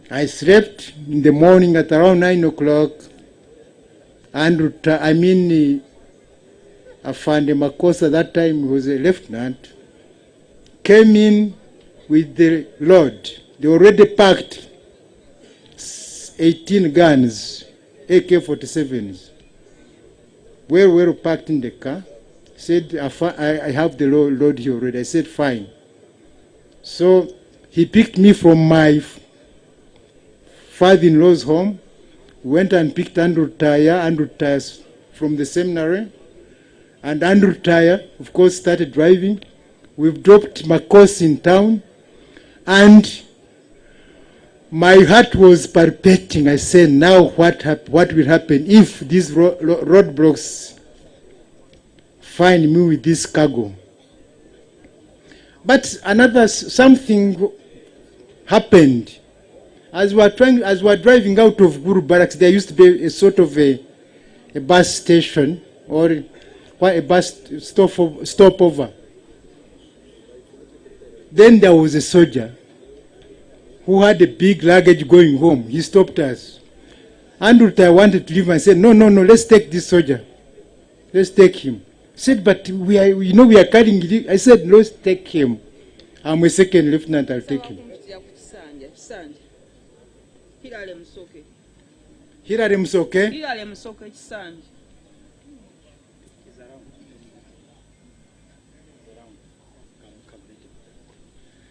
I slept in the morning at around 9 o'clock. Andrew, Afande Makosa, that time he was a lieutenant, came in with the load. They already packed 18 guns, AK-47s. Well packed in the car. Said, I have the load here already. I said, fine. So he picked me from my father-in-law's home, went and picked Andrew Tyre from the seminary, and Andrew Tyre, of course, started driving. We've dropped Makos in town, and my heart was palpitating. I said, now what will happen if these roadblocks find me with this cargo? But something happened. As we were driving out of Guru Barracks, there used to be a sort of a bus station or a bus stopover. Then there was a soldier who had a big luggage going home. He stopped us. Andrew Tyre wanted to leave and said, no, let's take this soldier. Let's take him. He said, but we are carrying it. I said, let's take him. I'm a second lieutenant, I'll take him. Hilary Musoke?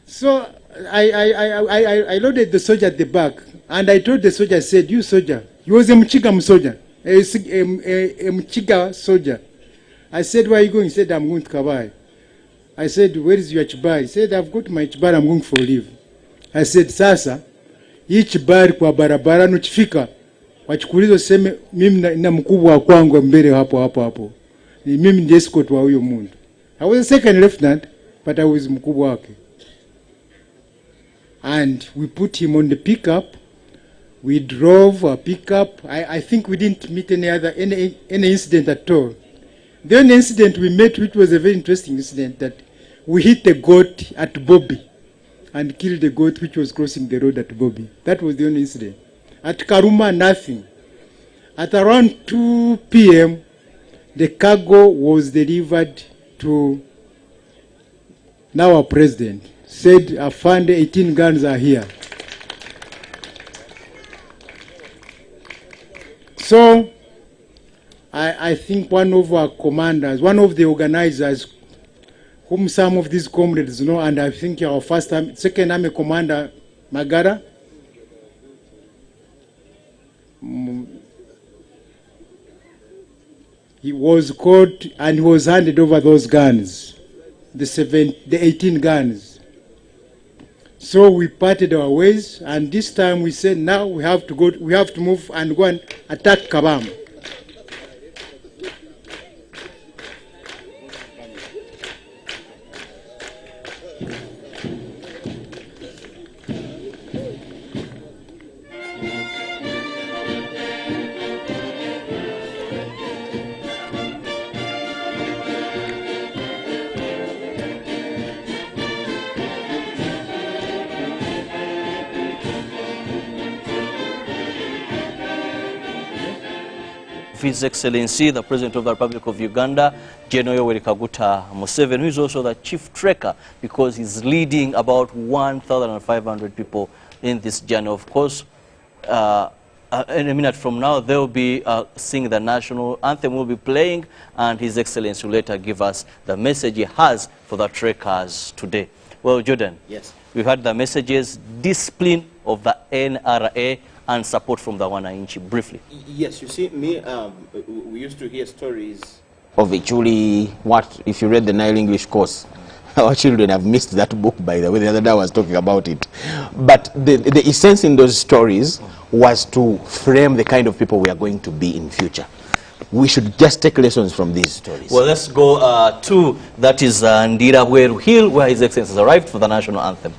So I loaded the soldier at the back, and I told the soldier, I said, you soldier, he was a Mchiga soldier, a Mchiga soldier. I said, where are you going? He said, I'm going to Kabai. I said, where is your chibar? He said, I've got my chibar, I'm going for leave. I said, sasa, hii chibar kwa barabara nuchifika, wachikulizo seme, mimi na mkubwa wa kwangu mbele hapo. Ni mimi ndiye escort wa huyo mundu. I was a second lieutenant, but I was mkubwa wake. And we put him on the pickup. We drove a pickup. I think we didn't meet any incident at all. The only incident we met, which was a very interesting incident, that we hit a goat at Bobby and killed the goat which was crossing the road at Bobby. That was the only incident. At Karuma, nothing. At around 2 p.m., the cargo was delivered to now our president. Said, Afande, 18 guns are here. So, I think one of our commanders, one of the organizers, whom some of these comrades know, and I think our second army commander, Magara, he was caught and he was handed over those guns, the 18 guns. So we parted our ways, and this time we said, now we have to move and go and attack Kabam. His Excellency, the President of the Republic of Uganda, General Yoweri Kaguta Museveni, who is also the chief trekker because he's leading about 1,500 people in this journey. Of course, in a minute from now, they'll be singing the national anthem, will be playing, and His Excellency will later give us the message he has for the trekkers today. Well, Jordan, yes, we've had the messages, discipline of the NRA, and support from the Wananchi. Briefly. Yes, you see, we used to hear stories of actually what, if you read the Nile English course, our children have missed that book, by the way. The other day I was talking about it. But the essence in those stories was to frame the kind of people we are going to be in future. We should just take lessons from these stories. Well, let's go to, that is Ndira Weru Hill, where His Excellency has arrived for the national anthem.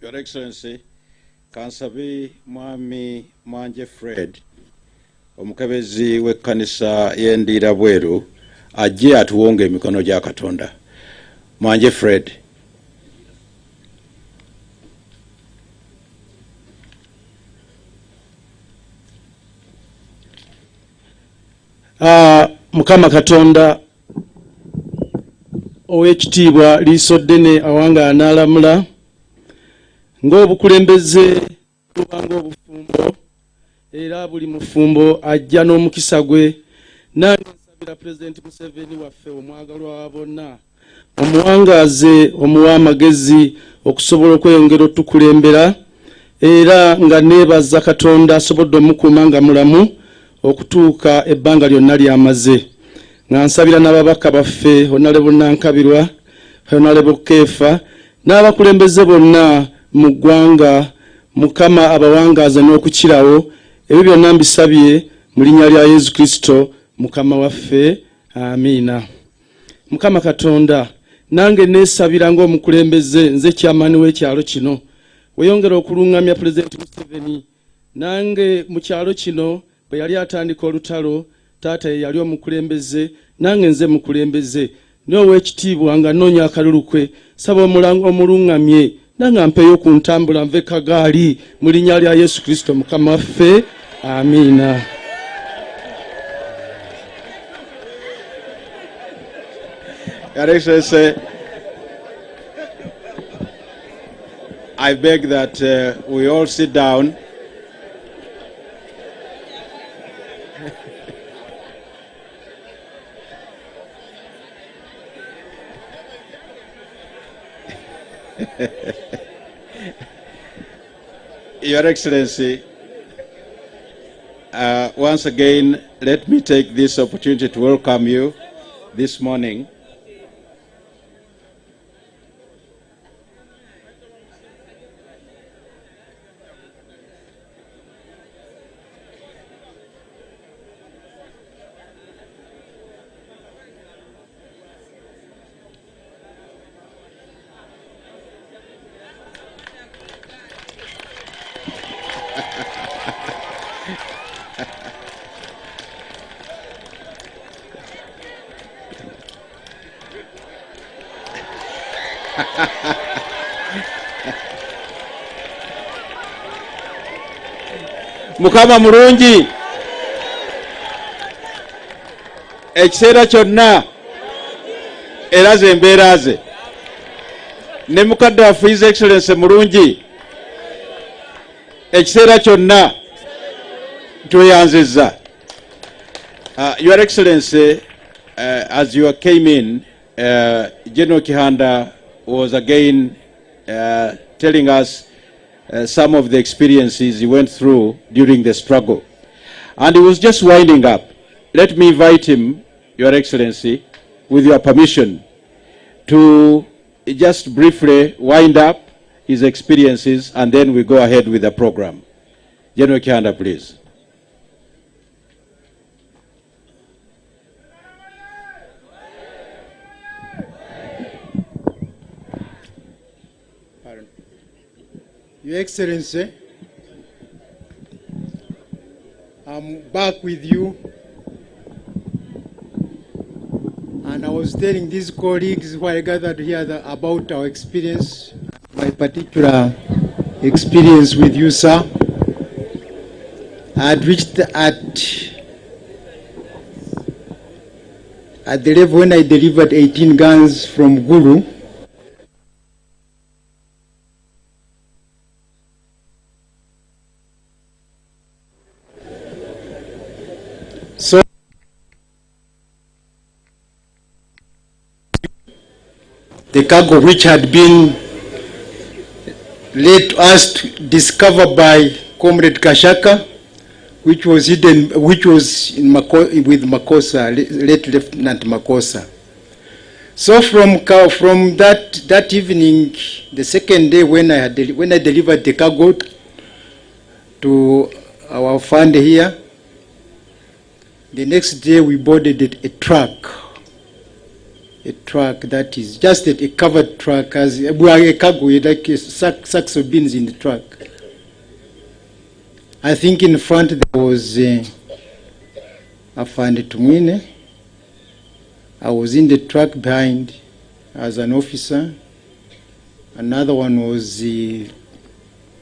Your Excellency, Kansabi Mwami Mwanje Fred, omukebezi w'ekkanisa y'Endira Bweru, ajje atuwonge emikono gya Katonda. Mwanje Fred. Mukama Katonda ow'ekitiibwa liiso ddene awanga anaalamula ng'obukulembeze bubanga obufumbo era buli mufumbo ajja n'omukisa gwe. Nange nsabira Pulezidenti Museveni waffe omwagalwa wa bonna omuwangaaze omuwa amagezi okusobola okweyongera otukulembera era nga neebaza Katonda asobodde omukuuma nga mulamu okutuuka ebbanga lyonna lyamaze. Nga nsabira n'ababaka baffe Honorable Nankabirwa, Honorable Kefa n'abakulembeze bonna mu ggwanga, Mukama abawangaaza n'okukirawo. Ebyo byonna mbisabye mu linnya lya Yesu Kristo Mukama waffe, amiina. Mukama Katonda, nange neesabira ng'omukulembeze nze kyamaani w'ekyalo kino weyongera okulungamya Pulezidenti Museveni. Nange mu kyalo kino bwe yali atandika olutalo, taata ye yali omukulembeze, nange nze mukulembeze. N'ow'ekitiibwa nga nnoonya akalulu kwe, saba omulungamye nange ampeeyo ku ntambula nve kagaali mu linnya lya Yesu Kristo Mukama waffe, amiina. Your Excellency, I beg that we all sit down. Your Excellency, once again, let me take this opportunity to welcome you this morning. Mukama mulungi, ekiseera kyonna era ze mbeera ze. Ne mukadde waffe His Excellency mulungi, ekiseera kyonna tweyanzizza. Your Excellency, as you came in, General Kihanda was again telling us some of the experiences he went through during the struggle. And he was just winding up. Let me invite him, Your Excellency, with your permission, to just briefly wind up his experiences, and then we go ahead with the program. General Kihanda, please. Your Excellency, I'm back with you, and I was telling these colleagues who I gathered here about our experience, my particular experience with you, sir. I had reached at the level when I delivered 18 guns from Gulu. So the cargo which had been led to us to discover by Comrade Kashaka, which was hidden, which was in with Makosa, late Lieutenant Makosa. So from that evening, the second day when I delivered the cargo to our fund here, the next day we boarded a truck a truck that is just a covered truck, as a cargo, like sacks of beans in the truck. I think in front there was Afande Tumwine. I was in the truck behind as an officer. Another one was the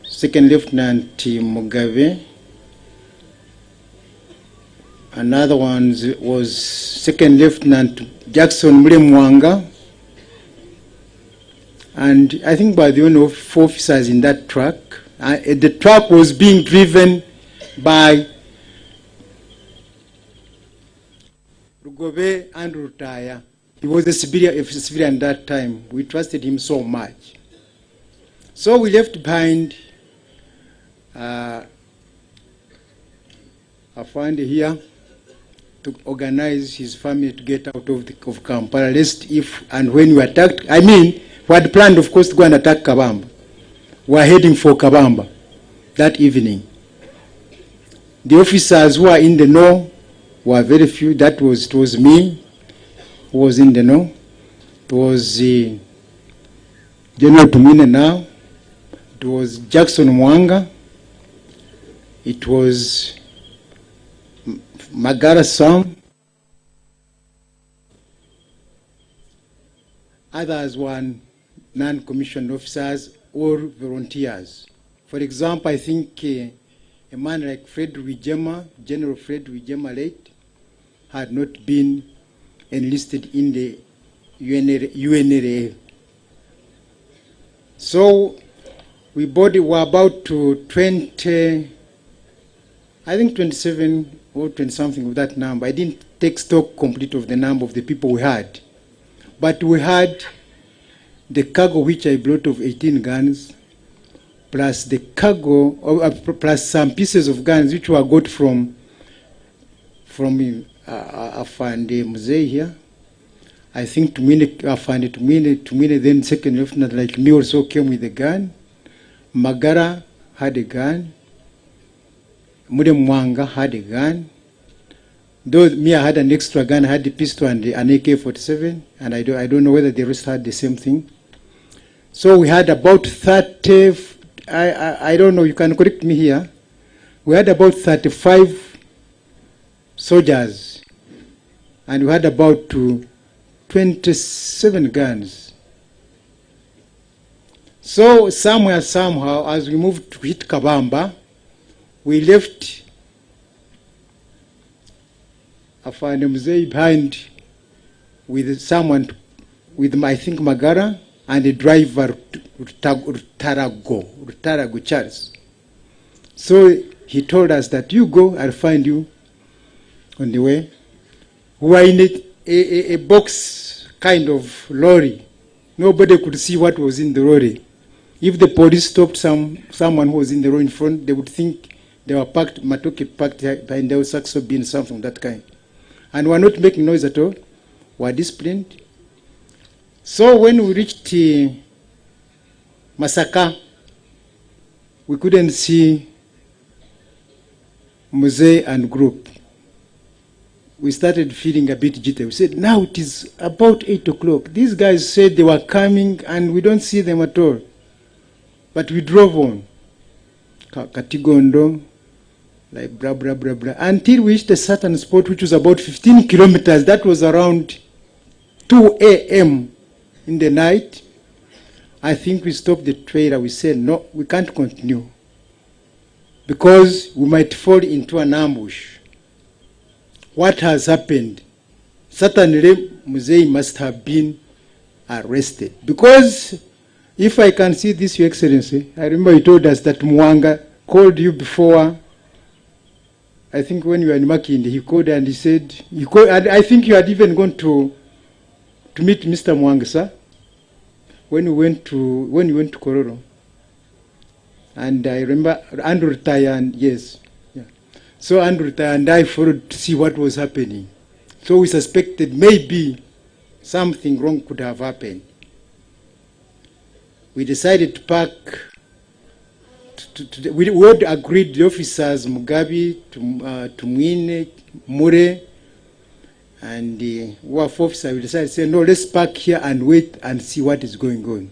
Second Lieutenant Mugabe. Another one was Second Lieutenant Jackson Mulemwanga. And I think by the only 4 officers in that truck. The truck was being driven by Rugobe and Rutaya. He was a civilian at that time. We trusted him so much. So we left behind Afande here to organize his family to get out of Kampala, lest if and when we attacked, I mean, we had planned, of course, to go and attack Kabamba. We were heading for Kabamba that evening. The officers who were in the know were very few. It was me who was in the know. It was General Tumine now. It was Jackson Mwanga. It was Magara Sam. Others were non-commissioned officers or volunteers. For example, I think a man like Fred Wijema, General Fred Wijema late, had not been enlisted in the UNRA. So we were about to 20, I think 27 or 20 something of that number. I didn't take stock complete of the number of the people we had. But we had the cargo which I brought of 18 guns, plus the cargo, plus some pieces of guns which were got from Afande Musei here. I think Afande Tumine, then second lieutenant like me also came with a gun. Magara had a gun. Mulemwanga had a gun. Though me, I had an extra gun, I had the pistol and an AK-47, and I don't know whether the rest had the same thing. So we had about 30, I don't know, you can correct me here. We had about 35 soldiers, and we had about 27 guns. So somewhere, somehow, as we moved to hit Kabamba, we left Afande Musei behind with someone, with I think Magara, and the driver Rutarago Charles. So he told us that you go, I'll find you on the way. We were in a box kind of lorry. Nobody could see what was in the lorry. If the police stopped someone who was in the row in front, they would think they were parked, Matoke parked behind the Saxo being something of that kind. And we were not making noise at all. We were disciplined. So when we reached Masaka, we couldn't see Musei and group. We started feeling a bit jittery. We said, now it is about 8 o'clock. These guys said they were coming and we don't see them at all. But we drove on. Katigondo, like blah, blah, blah, blah, until we reached a certain spot which was about 15 kilometers. That was around 2 a.m. in the night. I think we stopped the trailer. We said, no, we can't continue, because we might fall into an ambush. What has happened? Certainly, Musei must have been arrested. Because if I can see this, Your Excellency, I remember you told us that Mwanga called you before. I think when you were in Makindi, he called and he said, I think you had even gone to meet Mr. Mwanga, sir, when you went to Kororo. And I remember Andrew Taya, and yes. Yeah. So Andrew Taya and I followed to see what was happening. So we suspected maybe something wrong could have happened. We decided to park. We would agreed, the officers, Mugabe, Tumwine, Mure, And the WAF officer, we decided to say, no, let's park here and wait and see what is going on.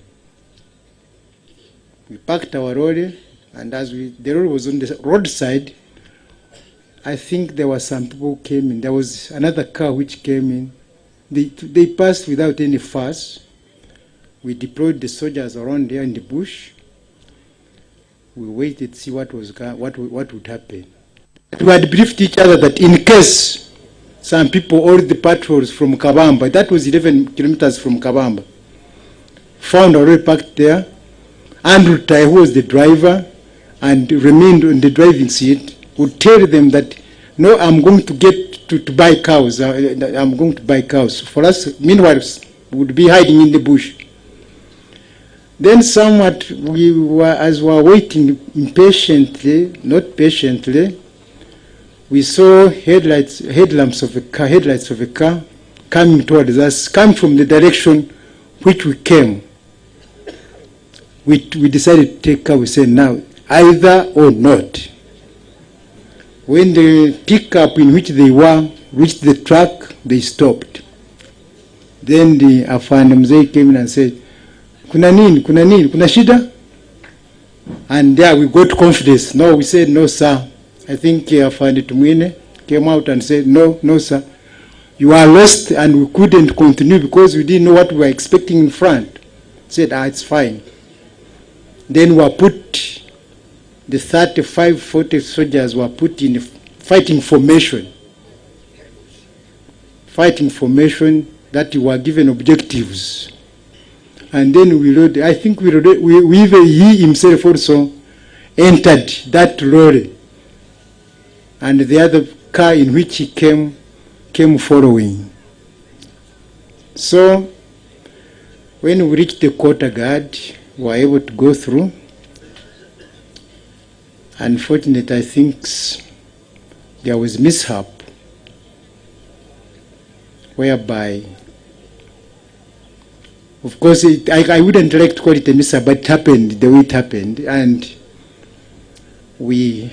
We parked our lorry, and as the lorry was on the roadside, I think there were some people who came in. There was another car which came in. They passed without any fuss. We deployed the soldiers around there in the bush. We waited to see what would happen. We had briefed each other that in case some people, all the patrols from Kabamba, that was 11 kilometers from Kabamba, found already parked there. Andrew Tai, who was the driver and remained on the driving seat, would tell them that, no, I'm going to get to buy cows. I'm going to buy cows. For us, meanwhile, we would be hiding in the bush. Then somewhat, as we were waiting impatiently, not patiently, we saw headlamps of a car coming towards us, coming from the direction which we came. We decided to take cover. We said, now, either or not. When the pickup in which they were reached the truck, they stopped. Then the Afande Mzee came in and said, kuna nini, kuna shida? And there we got confidence. No, we said, no, sir. I think Afande Tumwine came out and said, no, sir. You are lost, and we couldn't continue because we didn't know what we were expecting in front. Said, it's fine. Then we put the 35, 40 soldiers were put in fighting formation. Fighting formation that were given objectives. And then we rode, I think he himself also entered that lorry. And the other car in which he came following. So when we reached the quarter guard, we were able to go through. Unfortunately, I think there was mishap whereby, of course, I wouldn't like to call it a mishap, but it happened the way it happened, and we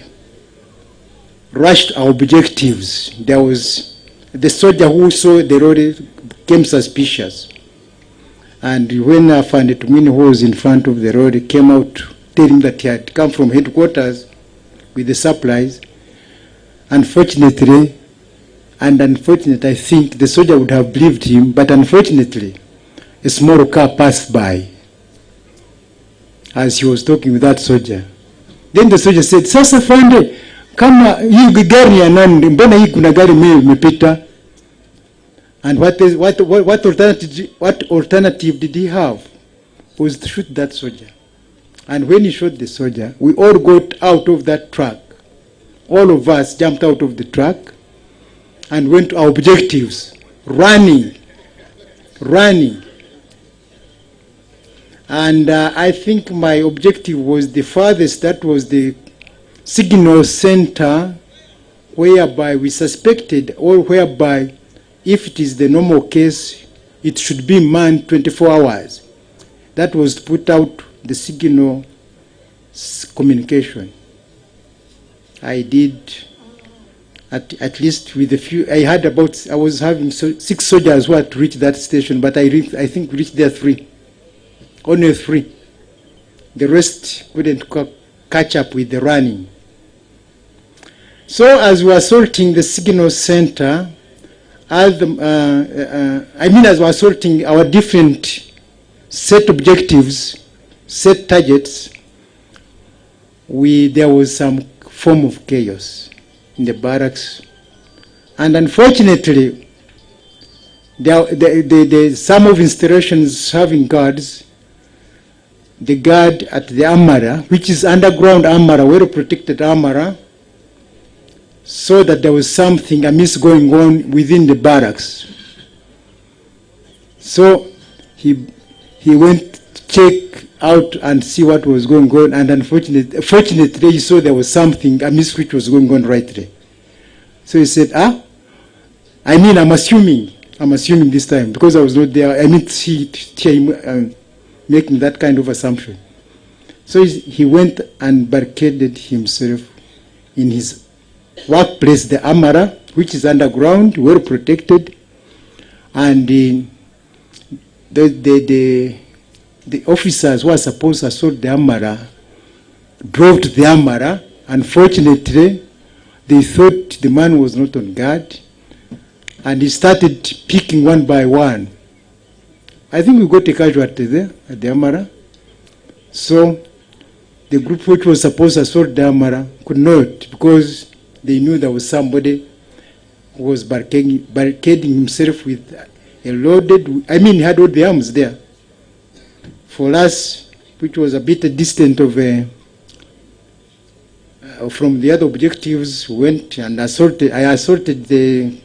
rushed our objectives. There was the soldier who saw the road became suspicious, and when Afande Tumwine, who was in front of the road, came out telling that he had come from headquarters with the supplies. Unfortunately, I think the soldier would have believed him, but unfortunately, a small car passed by as he was talking with that soldier. Then the soldier said, "Sasa Fande, kama hii gari ya nani, mbona hii kuna gari imepita?" And what alternative did he have? Was to shoot that soldier. And when he shot the soldier, we all got out of that truck. All of us jumped out of the truck and went to our objectives, running. And I think my objective was the farthest, that was the signal center, whereby we suspected, or whereby, if it is the normal case, it should be manned 24 hours. That was to put out the signal communication. I did, at least with a few, I was having 6 soldiers who had to reach that station, but I think we reached there 3. Only 3. The rest couldn't catch up with the running. So as we were sorting the signal center, as we were sorting our different set objectives, set targets, there was some form of chaos in the barracks. And unfortunately, some of installations having guards, the guard at the Amara, which is underground Amara, well-protected Amara, saw that there was something amiss going on within the barracks. So he went to check out and see what was going on, and fortunately he saw there was something amiss which was going on right there. So he said, I'm assuming this time, because I was not there, I didn't see him making that kind of assumption. So he went and barricaded himself in his workplace, the Amara, which is underground, well protected, and the officers who are supposed to assault the Amara drove to the Amara. Unfortunately, they thought the man was not on guard, and he started picking one by one. I think we got a casualty there at the Amara. So the group which was supposed to assault the Amara could not, because they knew there was somebody who was barricading himself with a loaded, he had all the arms there. For us, which was a bit distant of from the other objectives, we went and assaulted. I assaulted the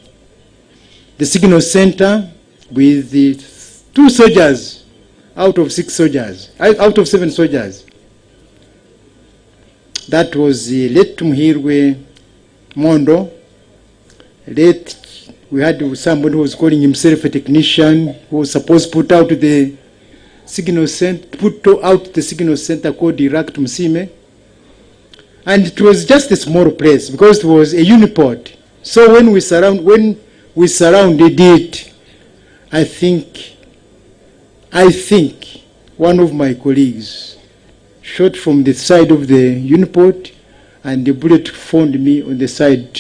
signal center with the 2 soldiers out of 6 soldiers, out of 7 soldiers. That was late Tumhirwe Mondo. Late, we had somebody who was calling himself a technician who was supposed to put out the signal center, called Iraq Tumsime. And it was just a small place because it was a uniport. So when we surrounded it, I think one of my colleagues shot from the side of the uniport, and the bullet found me on the side,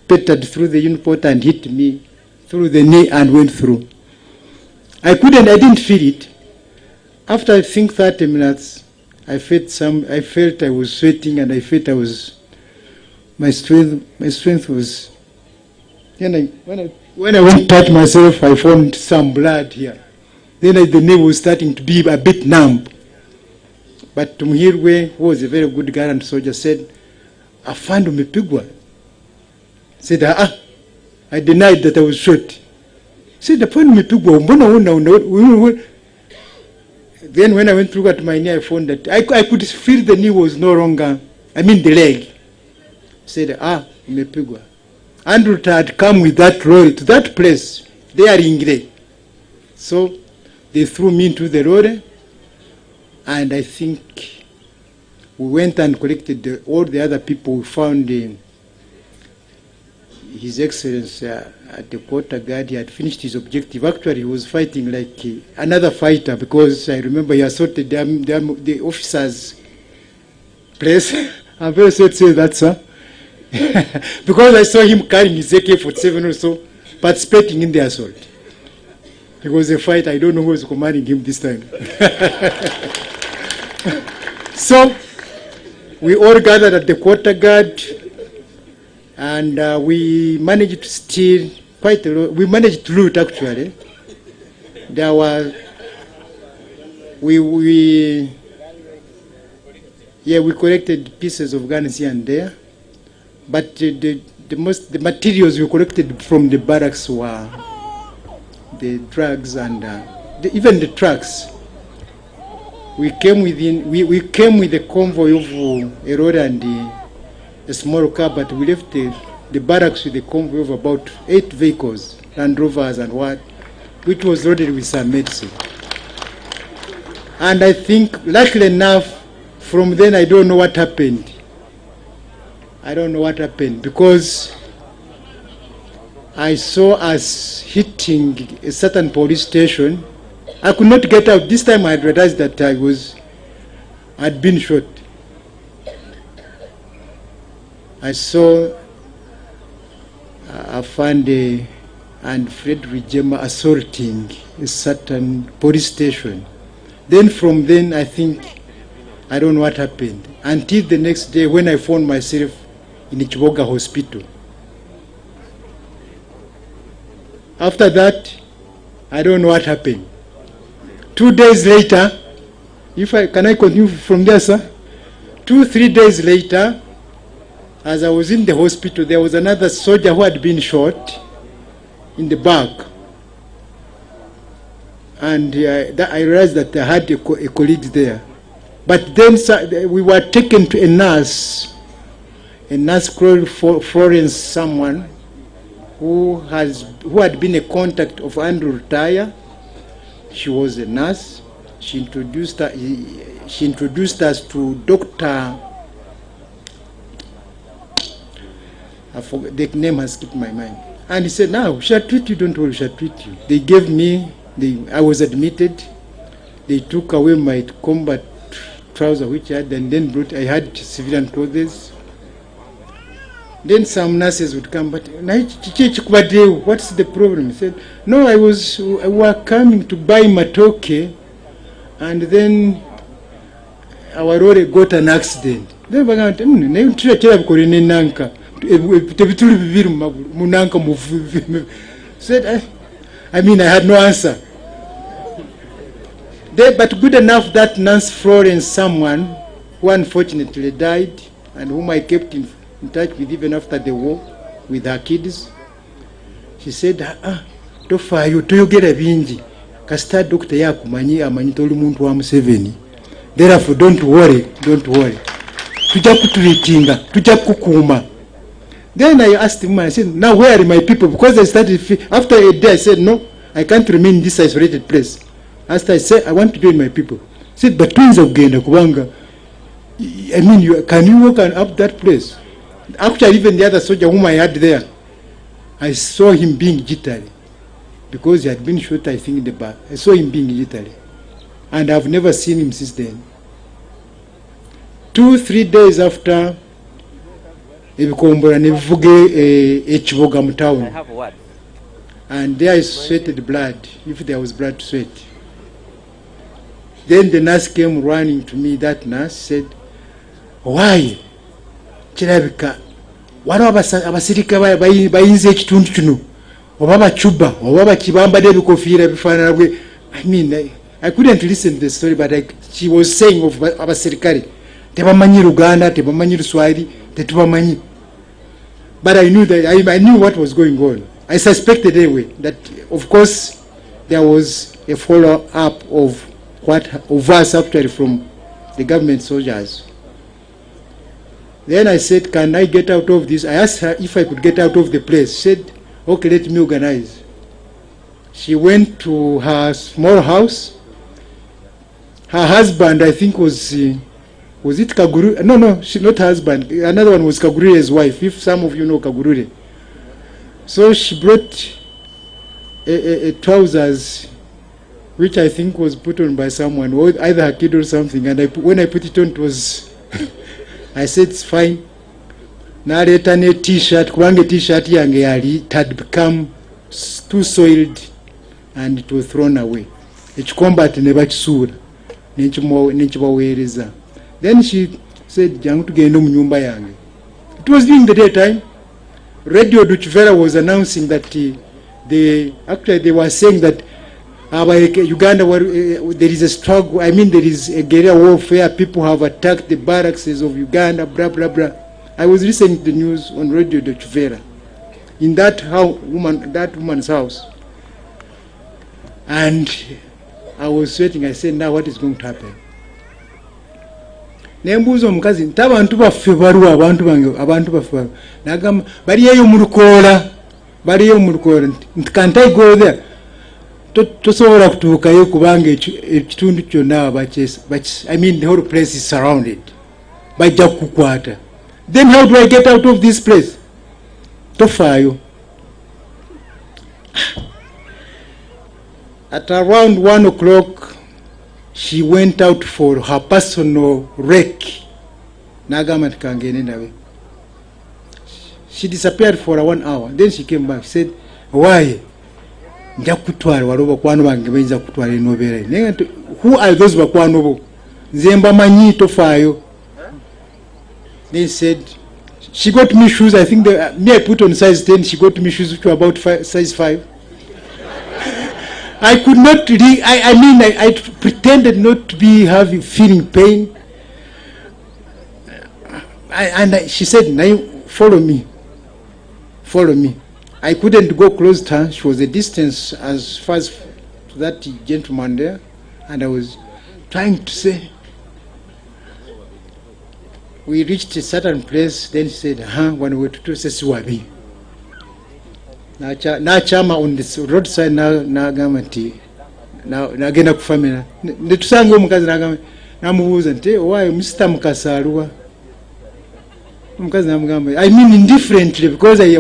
petted through the uniport and hit me through the knee and went through. I didn't feel it. After I think 30 minutes, I felt I was sweating, and I felt my strength was, when I went to touch myself, I found some blood here. Then the knee was starting to be a bit numb. But Tumhirwe, who was a very good guy and soldier, said, "Afando umepigwa." Said, I denied that I was shot. Said, "Afando umepigwa, mbona una." Then when I went through at my knee, I found that I could feel the knee was no longer, the leg. Said, umepigwa. Andrew had come with that lorry to that place, there in Ingre. So they threw me into the lorry, and I think we went and collected all the other people. We found His Excellency at the quarter guard. He had finished his objective. Actually, he was fighting like another fighter, because I remember he assaulted the officers' place. I'm very sorry to say that, sir. Because I saw him carrying his AK-47 also, participating in the assault. He was a fighter. I don't know who was commanding him this time. So we all gathered at the quarter guard, and we managed to steal quite a lot. We managed to loot, actually. There were, we collected pieces of guns here and there, but the materials we collected from the barracks were the drugs and even the trucks. We came with a convoy of a road and a small car, but we left the barracks with a convoy of about 8 vehicles, Land Rovers and which was loaded with some medicine. And I think, luckily enough, from then I don't know what happened. I don't know what happened, because I saw us hitting a certain police station. I could not get out. This time I realized that I'd been shot. I saw Afande and Fred Rijema assaulting a certain police station. Then from then, I think, I don't know what happened, until the next day when I found myself in Ichiboga Hospital. After that, I don't know what happened. 2 days later, can I continue from there, sir? 2-3 days later, as I was in the hospital, there was another soldier who had been shot in the back. And I realized that I had a colleague there. But then we were taken to a nurse called Florence someone, who had been a contact of Andrew Taya. She was a nurse. She introduced us to Dr. I forgot, the name has skipped my mind. And he said, no, we shall treat you, don't worry, we shall treat you. They gave me, I was admitted. They took away my combat trouser which I had, and then I had civilian clothes. Then some nurses would come, but what's the problem? He said, no, we were coming to buy matoke, and then our lorry got an accident. Then we got, said, I mean, I had no answer. But good enough that Nance Florence, someone who unfortunately died and whom I kept in touch with even after the war with her kids, she said, tofayo toyogera bingi kasita doctor yakumanyi amanyi toli muntu wa Museveni, therefore don't worry tujja kutreatinga tujja kukuma. Then I asked him, I said, now where are my people? Because I started, after a day I said, no, I can't remain in this isolated place. After I said, I want to join my people. He said, but twins of Genda Kubanga, I mean, can you walk up that place? Actually, even the other soldier whom I had there, I saw him being jittery because he had been shot, I think, in the back. I saw him being jittery. And I've never seen him since then. 2-3 days after, ebikombora nevuge ekiboga mu town. I have what? And there I sweated blood, if there was blood to sweat. Then the nurse came running to me. That nurse said, why? Kirabika wano abasirika bayinze ekitundu kino oba bacuba oba bakibambadde ebikofiira bifaanana bwe. I mean, I couldn't listen to the story, but she was saying of abasirikale tebamanyi Luganda, tebamanyi Luswahili, tetubamanyi. But I knew that I knew what was going on. I suspected anyway that, of course, there was a follow-up of us actually from the government soldiers. Then I said, can I get out of this? I asked her if I could get out of the place. She said, okay, let me organize. She went to her small house. Her husband, I think, was it Kaguru? No, not her husband. Another one was Kagurure's wife, if some of you know Kagurure. So she brought a trousers, which I think was put on by someone, or either a kid or something. And when I put it on, it was, I said, it's fine. Nareta ne t-shirt, kubange t-shirt yange yali, it had become too soiled and it was thrown away. Ekikombati ne bakisuula nekibaweereza. Then she said, jangu tugende mu nyumba yange. It was during the daytime. Radio Duchvera was announcing that actually they were saying that Uganda, there is a struggle. I mean, there is a guerrilla warfare. People have attacked the barracks of Uganda, blah, blah, blah. I was listening to the news on Radio Duchvera in that woman's house. And I was sweating. I said, now what is going to happen? Nembuzo omukazi nti abantu baffe baluwa abantu baffe nagamba baliyo mu Lukoola nti can't I go there? Tosobola kutuukayo kubanga ekitundu kyonna I mean the whole place is surrounded. Bajja kukukwata. Then how do I get out of this place? Tofaayo. At around 1 o'clock, she went out for her personal wreck. Nagama tikangene nawe. She disappeared for 1 hour. Then she came back. She said, why? Nja kutwala waliwo bakwano bange bayinza kutwala enobeera. Who are those bakwano bo? Nze mbamanyi tofaayo. They said, she got me shoes. I think me I put on size 10. She got me shoes which were about size 5. I could not read. I pretended not to be feeling pain. She said, now follow me. Follow me. I couldn't go close to her. She was a distance as far as to that gentleman there. And I was trying to say, we reached a certain place. Then she said, when we were to say, Siwabi. Nachama on the roadside nagamba nti nagenda kufamira netusanga omukazi nagamba namubuuza nti owaye Mr. Mukasa aluwa omukazi namugamba, I mean indifferently, because I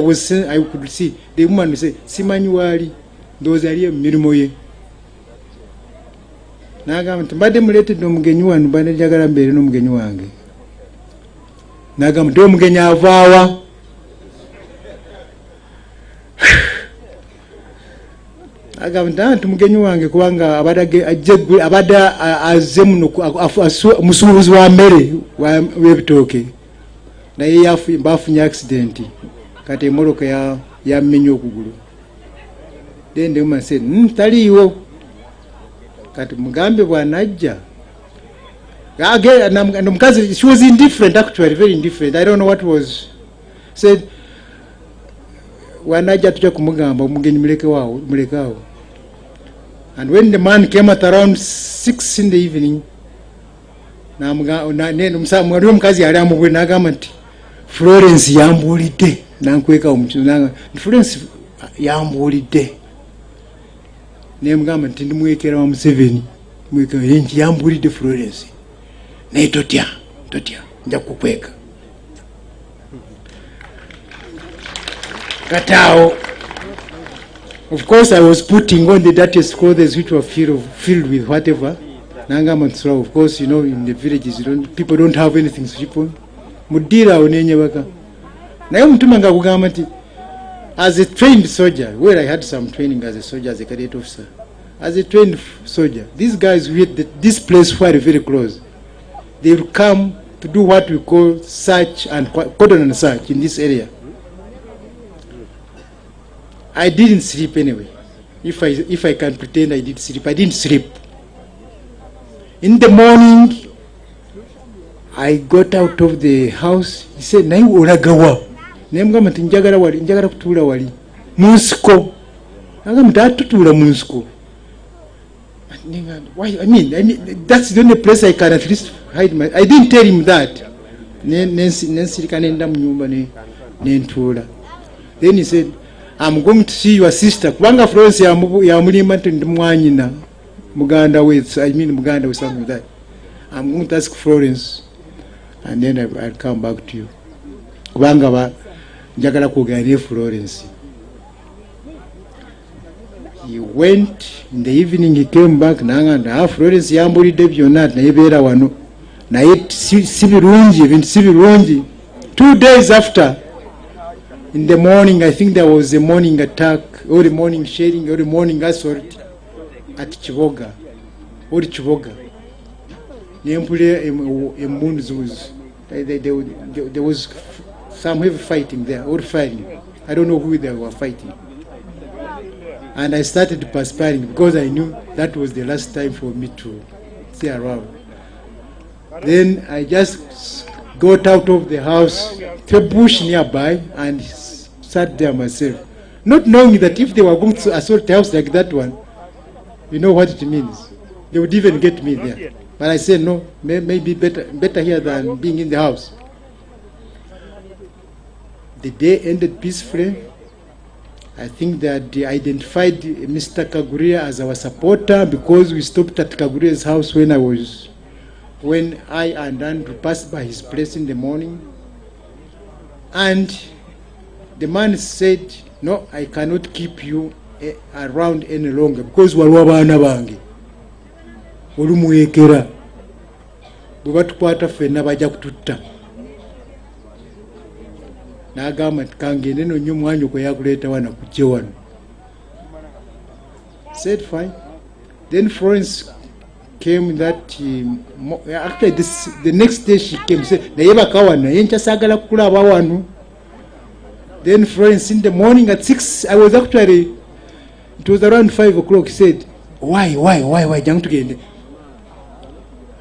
could see the woman would say simanyi wali ndowooza ali emirimu ye. N'agamba nti mbadde muleetedde omugenyi wano, mbadde njagala mbeere n'omugenyi wange. N'agamba nti omugenyi avaawa. Agamba nti mugenyi wange kubanga abadde azze muno musuubuzi wa mmere w'ebitooke, naye bafunye accident, kati emmotoka yammenya okugulu. Then the woman said, taliiwo. Kati mugambe bw'anajja. Again, and omukazi, she was indifferent actually, very indifferent. I don't know what was said. Wanajja tujja kumugamba omugenyi muleke awo. And when the man came at around 6 in the evening, omukazi yali amubwe n'agamba nti Florence yambuulidde, nankweka omukizo Florence yambuulidde. Nemugamba nti ndimwekera wa Museveni, mwekera nti yambuulidde Florence. Naye totya, nja kukweka. Katao. Of course, I was putting on the dirtiest clothes which were filled with whatever. Nangama, of course, you know, in the villages, people don't have anything to keep on. Mudira onenye baka. Naye mtumanga kugamba nti, as a trained soldier, where I had some training as a soldier, as a cadet officer, as a trained soldier, these guys who hit this place very, very close, they will come to do what we call search and cordon and search in this area. I didn't sleep anyway. If I can pretend I did sleep, I didn't sleep. In the morning, I got out of the house. He said, "Nayi olagawa." Nemugamba nti njagala kutuula wali munsiko. Agamba atutula munsiko. Why? I mean, that's the only place I can at least hide my. I didn't tell him that. Nensirika nenda mu nyumba nentuula. Then he said, "I'm going to see your sister." Kubanga Florence yamulimba nti ndi mwanyina muganda we, I mean muganda we, something like that. I'm going to ask Florence and then I'll come back to you. Kubanga njagala kwogera ne Florence. He went in the evening, he came back nanganda Florence yambulidde byonna naye beera wano naye si birungi ebintu si birungi. 2 days after, in the morning, I think there was a morning attack, or a morning sharing, or a morning assault at Chiboga. There was some heavy fighting there, or fighting. I don't know who they were fighting. And I started perspiring because I knew that was the last time for me to stay around. Then I just got out of the house to a bush nearby and sat there myself, not knowing that if they were going to assault a house like that one, you know what it means. They would even get me there. But I said, no, maybe better here than being in the house. The day ended peacefully. I think that they identified Mr. Kaguria as our supporter because we stopped at Kaguria's house when I and Andrew passed by his place in the morning. And the man said, "No, I cannot keep you around any longer because waliwo abaana bange olumwekera bwe batukwata ffenna bajja kututta." N'agamba nti kangende nonnyo omwanya gwe yakuleeta wano kujje wano. Said fine. Then Florence came that actually the next day she came, said naye baka wano naye nkya saagala kukulaba wano. Then Florence in the morning at 6, it was around 5 o'clock, he said, why, jangu tugende.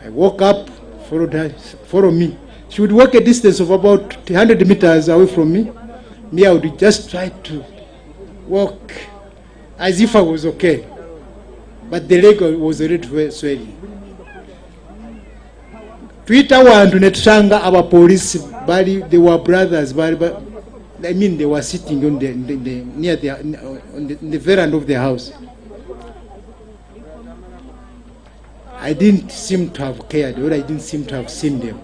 I woke up, followed her, follow me. She would walk a distance of about 100 meters away from me. Me, I would just try to walk as if I was okay. But the leg was already swelling. Twita wantu netusanga abapolisi bali, they were brothers, I mean, they were sitting on near the veranda of the house. I didn't seem to have cared, or I didn't seem to have seen them.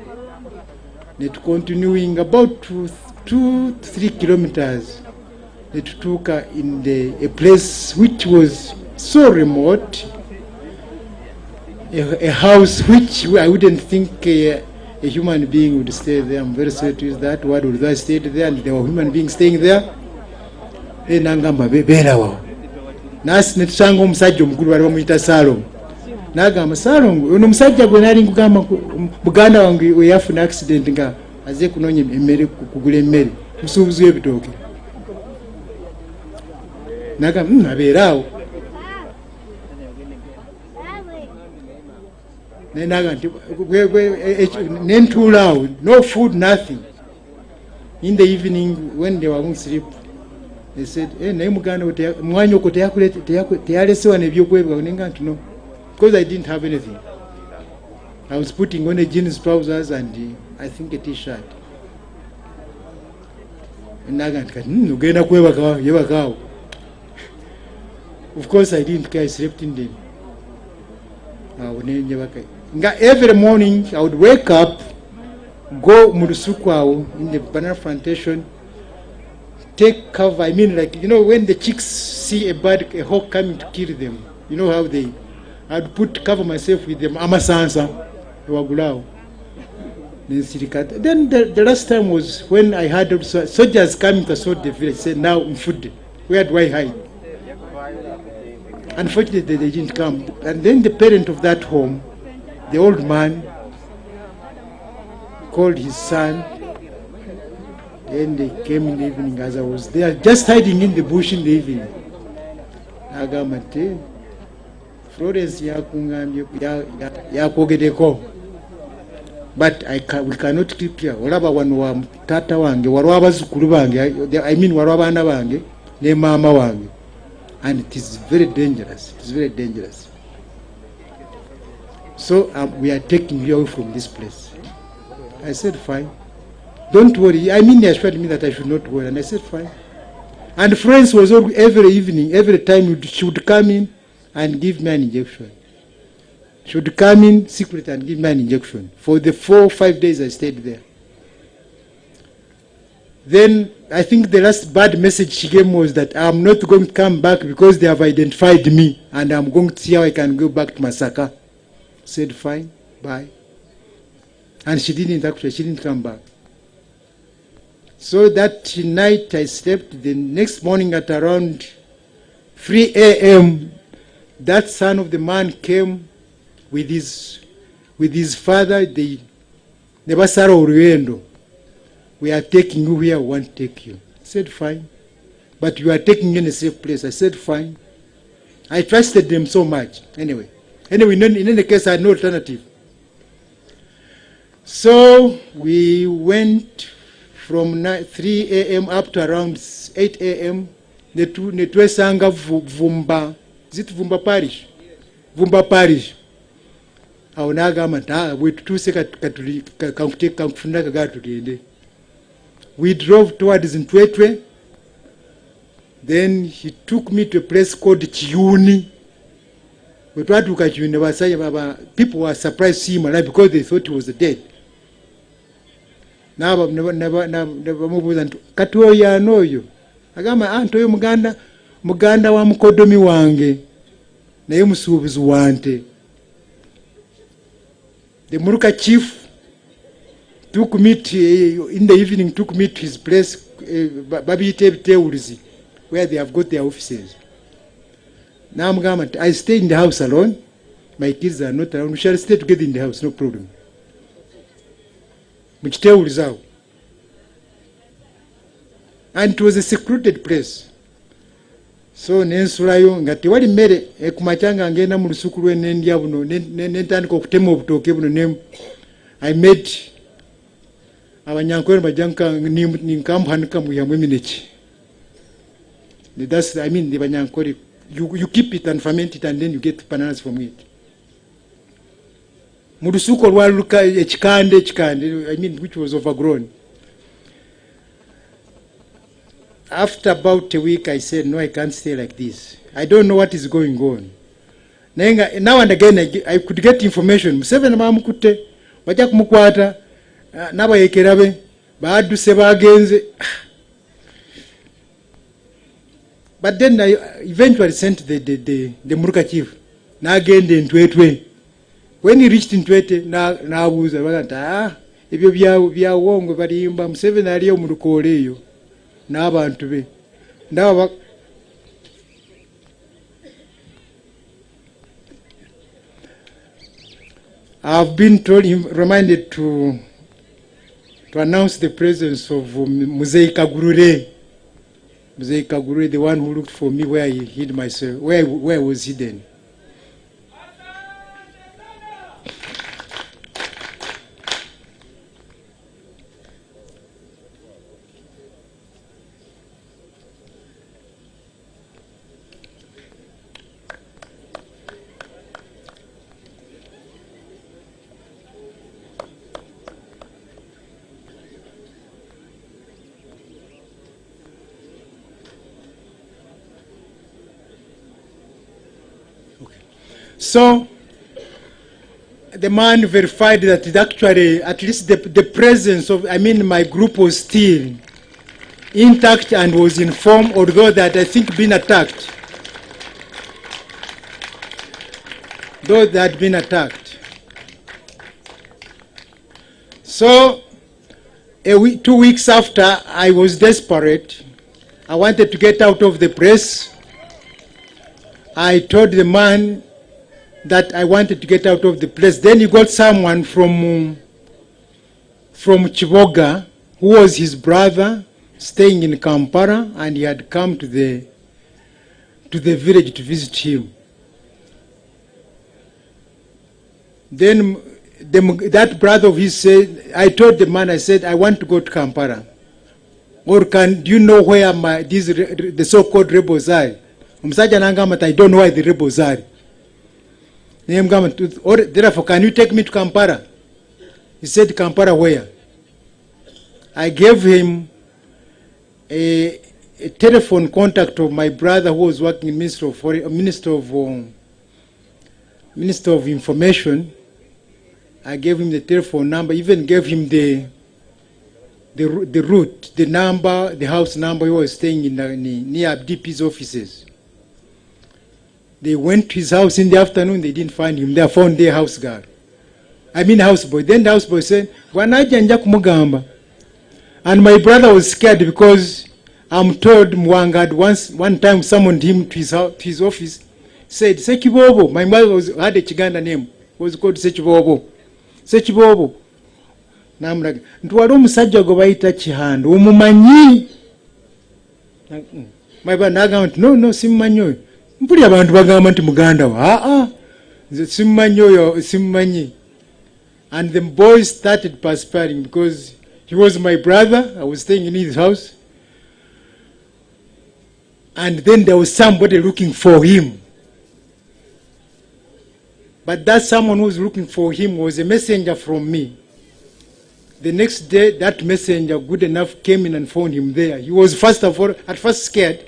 Net continuing about 2 to 3 kilometers. Net took in a place which was so remote, a house which I wouldn't think a human being would stay there. I'm very sorry to use that word. Although I stayed there and there were human beings staying there. Nangamba berawo. Nasi netusanga omusajja omukulu wali bamuyita Salom. Nagamba Salom, ono musajja gwe nali nkugamba muganda wange we yafuna accident nga aze kunoonya emmere kugula emmere musuubuzi w'ebitooke. Nagamba abeeraawo. Nentuulaawo, no food, nothing. In the evening when they were going to sleep, they said, naye muganda mwanya okwo teyalesewa n'ebyokwebwa nenga nti no, because I didn't have anything. I was putting on a jeans trousers and I think a t-shirt. Naga nti kati ogenda yebakaawo. Of course I didn't care, I slept in them. Every morning I would wake up, go Murusukwawo in the banana plantation, take cover. I mean, like, you know, when the chicks see a bird, a hawk coming to kill them, you know how I'd cover myself with them. Amasansa, Wagulao. Then the last time was when I had soldiers coming to assault the village. Said, now in food, where do I hide? Unfortunately, they didn't come. And then the parent of that home, the old man, called his son, and they came in the evening as I was there, just hiding in the bush in the evening. Agamate, Florence yakogedeko. But we cannot keep here. Olaba wanu tata wange, warwa bazukulu bange, I mean warwa bana bange, ne mama wange. And it is very dangerous. It is very dangerous. So we are taking you away from this place. I said, fine. Don't worry. I mean, they assured me that I should not worry. And I said, fine. And friends was every evening, every time she would come in and give me an injection. She would come in secret and give me an injection. For the 4 or 5 days I stayed there. Then I think the last bad message she gave me was that I'm not going to come back because they have identified me and I'm going to see how I can go back to Masaka. Said, fine, bye. And she didn't come back. So that night I slept. The next morning at around 3 a.m., that son of the man came with his father. They never saw Oriendo. We are taking you where we want to take you. I said, fine. But you are taking me in a safe place. I said, fine. I trusted them so much. Anyway, in any case, I had no alternative. So we went from 3 a.m. up to around 8 a.m. Netwesanga Vumba. Is it Vumba Parish? Vumba Parish. We drove towards Ntwetwe. Then he took me to a place called Chiuni. People were surprised to see him alive because they thought he was dead. Now never Katuoya anoyo. Agama antoyo muganda wa mukodomi wange. Naye musuubuzi wante. The Muruka chief took me in the evening, took me to his place, where they have got their offices. Now I stay in the house alone. My kids are not around. We shall stay together in the house, no problem. And it was a secluded place. So nensulayo nga tewali mmere kumachanga ngenda mu lusuku lwe nendya buno nentandika okutema obutooke buno I made abanyankwere bajanka ninkamhanika mu yamwe mineki. That's, I mean, the banyankwere, you keep it and ferment it and then you get bananas from it. Mu lusuku olwaluka ekikande, I mean, which was overgrown. After about a week, I said, no, I can't stay like this. I don't know what is going on. Now and again, I could get information. Museveni mamukute, wajja kumukwata, n'abayekera be badduse bagenze. But then I eventually sent the Muruka chief. N'agenda Ntwetwe. When he reached Ntwete, n'abuuza bagamba ebyo byawongo balimba Museveni aliyo mu Lukoole eyo n'abantu be. I've been reminded to announce the presence of Musei Kagurure. Musei Kagurure, the one who looked for me where I hid myself, where I was hidden. So the man verified that it actually, at least the presence of, my group was still intact and was informed, although that I think been attacked. Though they had been attacked. So 2 weeks after, I was desperate. I wanted to get out of the place. I told the man that I wanted to get out of the place. Then he got someone from Chiboga, who was his brother, staying in Kampala, and he had come to the village to visit him. Then that brother of his said, I told the man, I said, I want to go to Kampala. Or do you know where the so-called rebels are? I don't know where the rebels are. Therefore, can you take me to Kampala? He said, Kampala where? I gave him a telephone contact of my brother who was working in Minister of Information. I gave him the telephone number, even gave him the route, the number, the house number he was staying in near DP's offices. They went to his house in the afternoon, they didn't find him. They found their house guard. Houseboy. Then the houseboy said, and my brother was scared because I'm told Mwanga had one time summoned him to his office, said, Sechibobo. My mother had a Chiganda name, was called Sechibobo. Sechibobo. Namraga. Ntwalo musajja go bayita Chihanda. Umumanyi. My brother nagamba, no, simmanyi. Mpuli abantu bagamba nti muganda wa. Simmanyi. And the boys started perspiring because he was my brother. I was staying in his house. And then there was somebody looking for him. But that someone who was looking for him was a messenger from me. The next day, that messenger, good enough, came in and found him there. He was at first scared.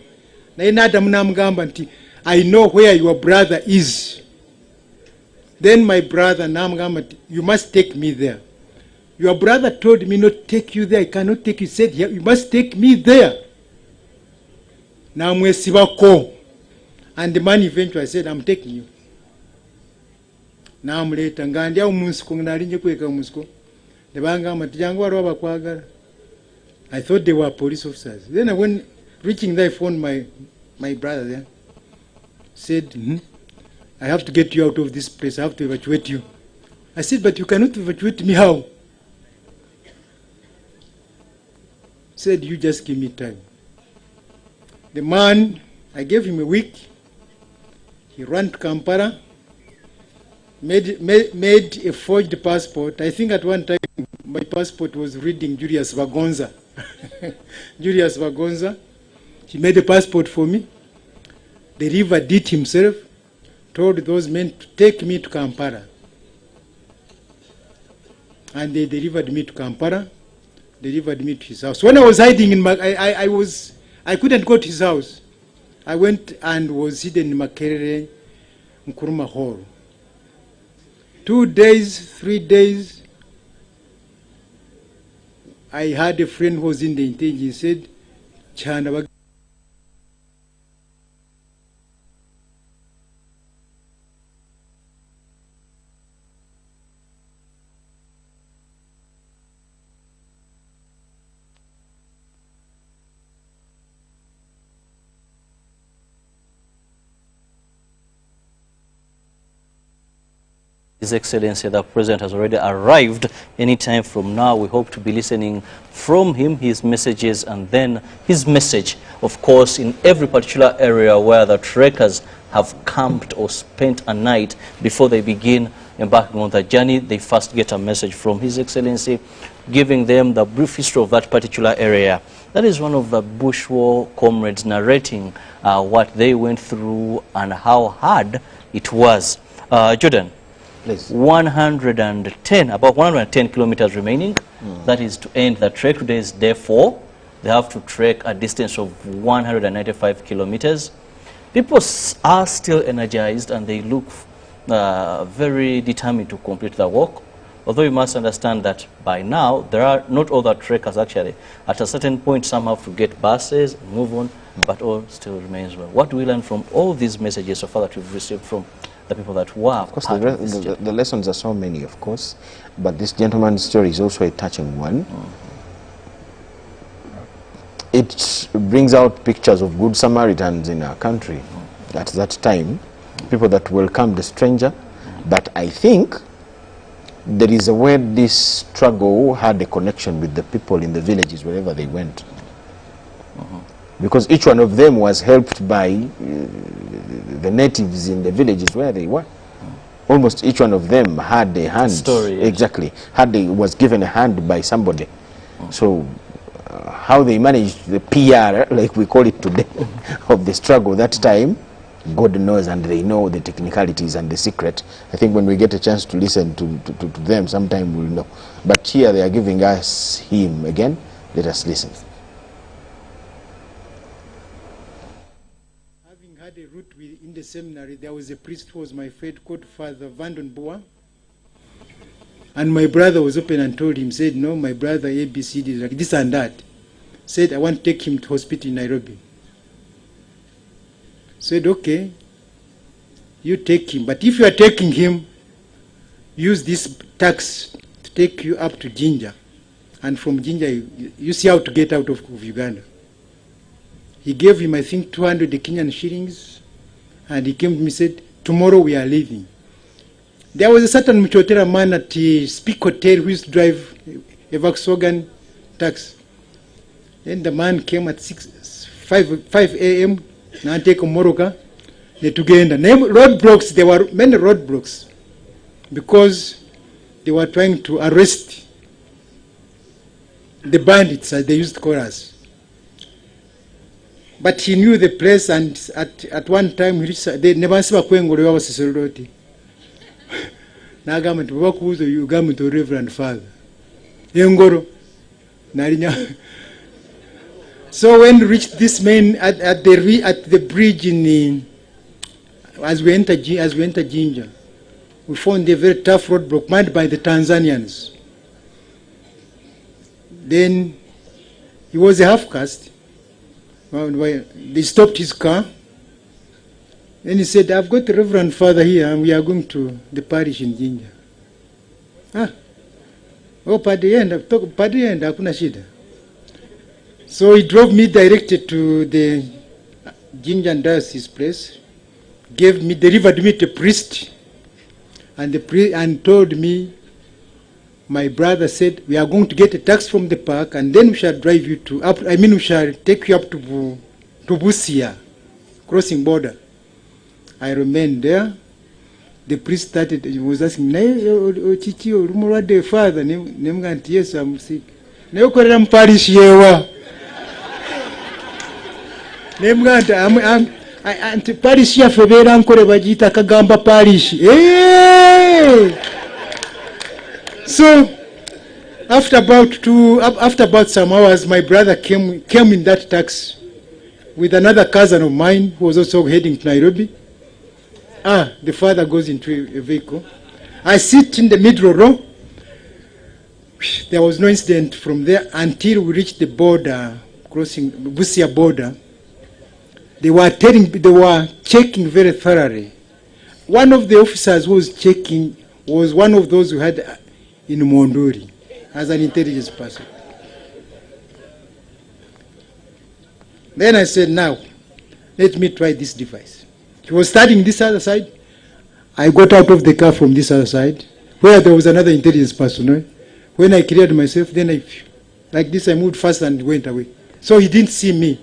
I know where your brother is. Then my brother, you must take me there. Your brother told me not to take you there. I cannot take you. He said, you must take me there. And the man eventually said, I'm taking you. Now I'm later. I thought they were police officers. Then when reaching there, I found my brother there. Said, I have to get you out of this place. I have to evacuate you. I said, but you cannot evacuate me. How? Said, you just give me time. The man, I gave him a week. He ran to Kampala, made a forged passport. I think at one time my passport was reading Julius Vagonza. Julius Vagonza. He made a passport for me. The river did himself, told those men to take me to Kampala. And they delivered me to Kampala, delivered me to his house. When I was hiding in I couldn't go to his house. I went and was hidden in Makerere, Nkuruma Hall. 2 days, 3 days, I had a friend who was in the intelligence, said, Chana. His Excellency, the President has already arrived. Any time from now, we hope to be listening from him, his messages, and then his message, of course, in every particular area where the trekkers have camped or spent a night before they begin embarking on the journey. They first get a message from His Excellency, giving them the brief history of that particular area. That is one of the bush war comrades narrating what they went through and how hard it was. Jordan. Please. 110, about 110 kilometers remaining. That is to end the trek. Today is day 4. They have to trek a distance of 195 kilometers. People are still energized and they look very determined to complete the walk. Although you must understand that by now, there are not all the trekkers actually. At a certain point, some have to get buses, move on, but all still remains well. What do we learn from all these messages so far that we've received from the people that were Of course, part of this journey? the lessons are so many, of course, but this gentleman's story is also a touching one. It brings out pictures of good Samaritans in our country at that time, people that welcomed the stranger. But I think there is a way this struggle had a connection with the people in the villages wherever they went. Because each one of them was helped by the natives in the villages where they were. Almost each one of them had a hand. Story, yes. Exactly. Was given a hand by somebody. So how they managed the PR, like we call it today, of the struggle that time, God knows, and they know the technicalities and the secret. I think when we get a chance to listen to them, sometime we'll know. But here they are giving us him again. Let us listen. Having had a root in the seminary, there was a priest who was my friend called Father Vandon Boa. And my brother was open and told him, said, no, my brother ABCD, like this and that. Said, I want to take him to hospital in Nairobi. Said, okay, you take him. But if you are taking him, use this tax to take you up to Jinja. And from Jinja, you see how to get out of Uganda. He gave him, I think, 200 Kenyan shillings. And he came to me and said, tomorrow we are leaving. There was a certain Mchotera man at the Speak Hotel who used to drive a Volkswagen taxi. Then the man came at 5 a.m. Now take Moroka. They together. Roadblocks, there were many roadblocks because they were trying to arrest the bandits, as they used to call us. But he knew the place, and at one time he reached, they never saw Kwengolo was a sorority. Now government work with you government to Reverend Father. Yengoro. So when we reached this man at the bridge in as we enter Jinja, we found a very tough roadblock manned by the Tanzanians. Then he was a half caste. They stopped his car. Then he said, I've got the Reverend Father here and we are going to the parish in Jinja. Oh, padi end, hakuna shida. So he drove me directed to the Jinja Diocese place, delivered me to the priest, and told me, my brother said, we are going to get a taxi from the park and then we shall drive you we shall take you up to Busia, crossing border. I remained there. The priest started, he was asking, Chichi, Rumurade Father, yes, I'm sick. I'm parish yewa. I'm parish ya febera nkore bagita kagamba parish. So after about some hours, my brother came in that taxi with another cousin of mine who was also heading to Nairobi. The father goes into a vehicle. I sit in the middle row. there was no incident from there until we reached the border, crossing Busia border. They were checking very thoroughly. One of the officers who was checking was one of those who had in Monduri as an intelligence person. Then I said, now, let me try this device. He was starting this other side. I got out of the car from this other side, where there was another intelligence person. When I cleared myself, then like this, I moved fast and went away. So he didn't see me.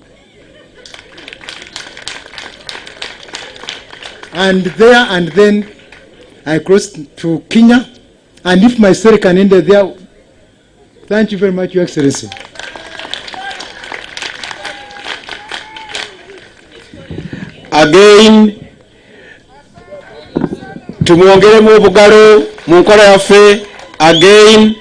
And then I crossed to Kenya. And if my story can end there, thank you very much, Your Excellency. Again, tumuongeremu obugalo mu nkola yaffe again.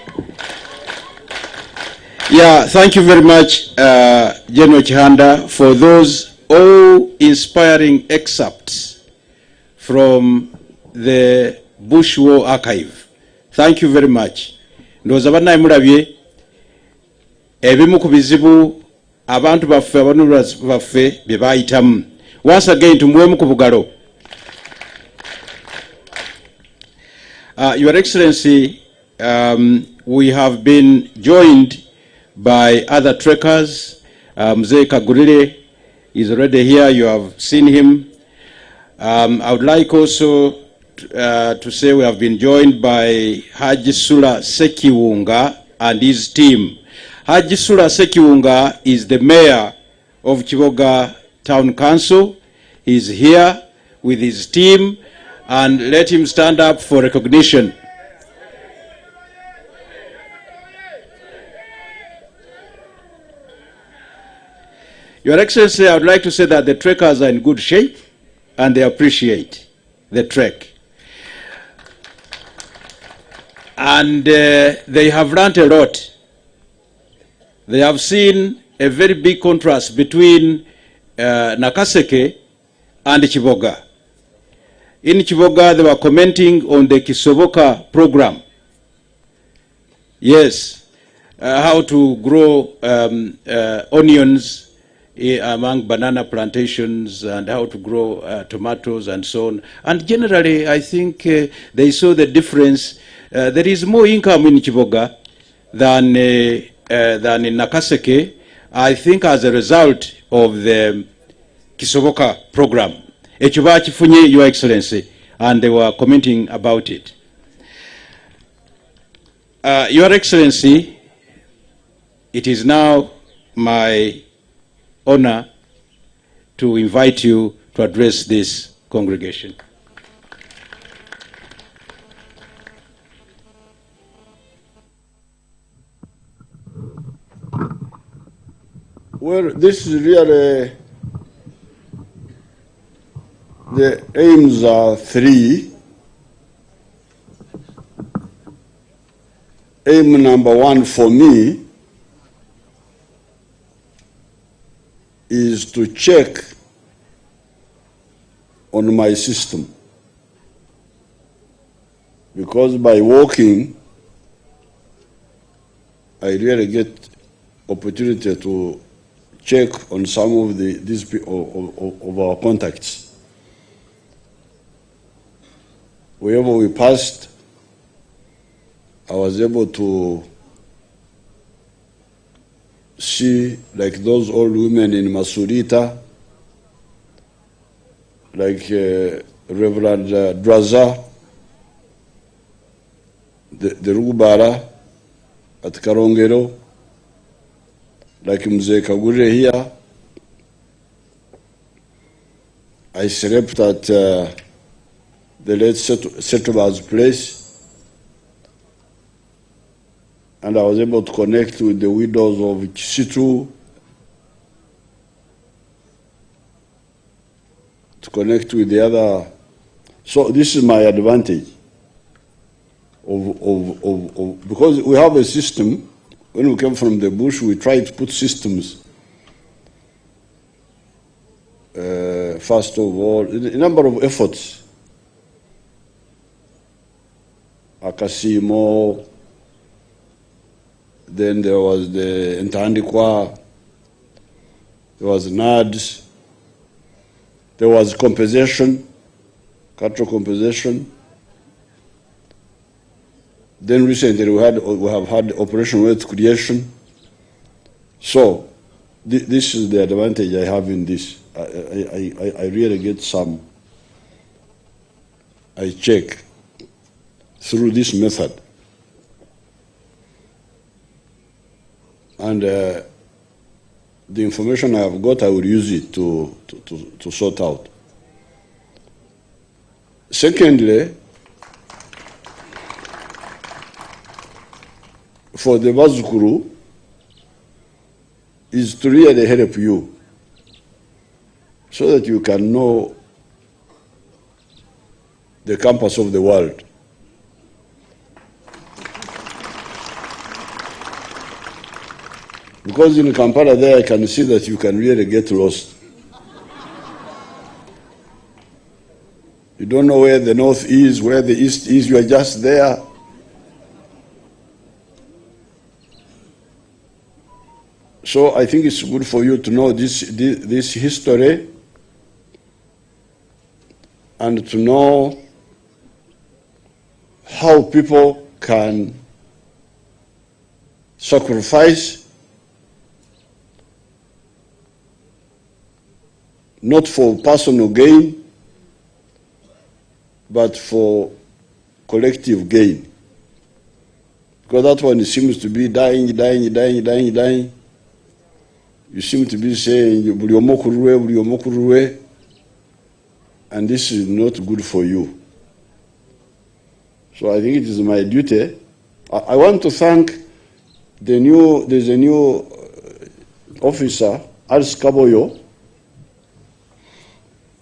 Yeah, thank you very much, General Chihanda, for those all inspiring excerpts from the Bush War Archive. Thank you very much. Ndoza banaye mulabye ebimu ku bizibu abantu baffe abanulwazi baffe bye bayitamu. Once again, tumuwemu ku bugalo. Your Excellency, we have been joined by other trekkers. Mzee Kagurire is already here. You have seen him. I would like also to say we have been joined by Haji Sula Sekiwunga and his team. Haji Sula Sekiwunga is the mayor of Kiboga Town Council. He's here with his team, and let him stand up for recognition. Your Excellency, I would like to say that the trekkers are in good shape and they appreciate the trek. And they have learned a lot. They have seen a very big contrast between Nakaseke and Kiboga. In Kiboga, they were commenting on the Kisoboka program. Yes, how to grow onions among banana plantations and how to grow tomatoes and so on. And generally, I think they saw the difference. There is more income in Kiboga than in Nakaseke, I think as a result of the Kisoboka program. Echuba chifunye, Your Excellency, and they were commenting about it. Your Excellency, it is now my honor to invite you to address this congregation. Well, this is really, the aims are three. Aim number one for me is to check on my system. Because by walking, I really get opportunity to check on some of these people of our contacts. Wherever we passed, I was able to see, like those old women in Masurita, like Reverend Draza, the Rubara at Karongero, like Mzee Kagure here. I slept at the late Settler's place, and I was able to connect with the widows of Chisitu, to connect with the other. So this is my advantage because we have a system. When we came from the bush, we tried to put systems. First of all, a number of efforts. Akasimo, then there was the Ntandikwa, there was NADS, there was compensation, cattle compensation. Then recently we have had Operation Wealth Creation. So this is the advantage I have in this. I really get some, I check through this method. And the information I have got, I will use it to sort out. Secondly, for the Bazukuru, is to really help you so that you can know the campus of the world. Because in Kampala there, I can see that you can really get lost. You don't know where the north is, where the east is, you are just there. So I think it's good for you to know this history and to know how people can sacrifice not for personal gain, but for collective gain. Because that one seems to be dying. You seem to be saying, buli omokurwe, and this is not good for you. So I think it is my duty. I want to thank there's a new officer, Ars Kaboyo,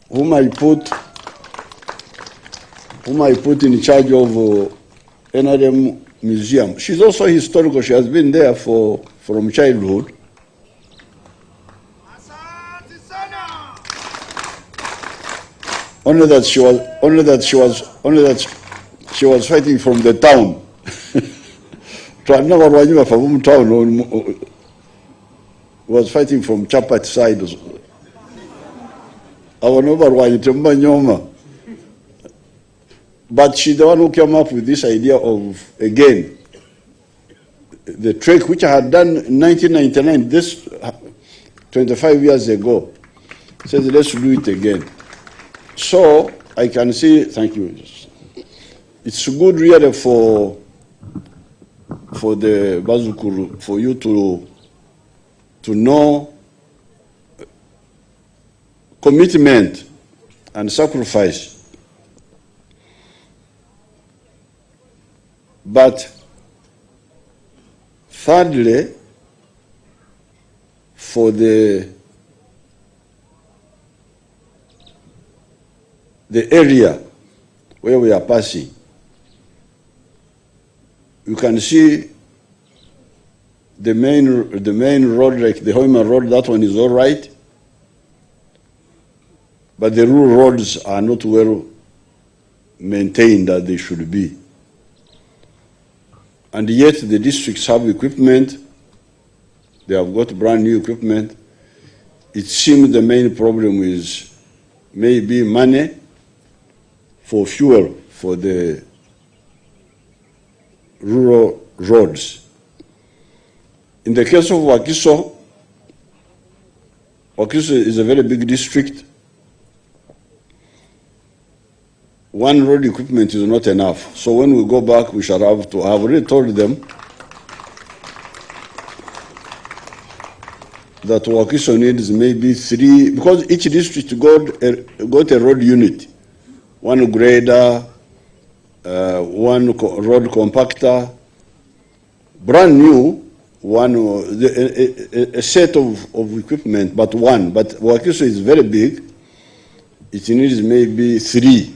whom I put in charge of NRM Museum. She's also historical. She has been there from childhood. Only that she was fighting from the town. Was fighting from Chapat side. But she's the one who came up with this idea of, again, the trek which I had done in 1999, this 25 years ago, says let's do it again. So I can see, thank you. It's good really for the Bazukuru, for you to know commitment and sacrifice. But thirdly, for the area where we are passing, you can see the main road, like the Hoima Road, that one is all right. But the rural roads are not well maintained as they should be. And yet the districts have equipment, they have got brand new equipment. It seems the main problem is maybe money for fuel for the rural roads. In the case of Wakiso is a very big district. One road equipment is not enough. So when we go back, we shall have to, I've already told them that Wakiso needs maybe 3, because each district got a road unit. One grader, one road compactor, brand new, a set of equipment, but one. But Wakiso is very big. It needs maybe 3.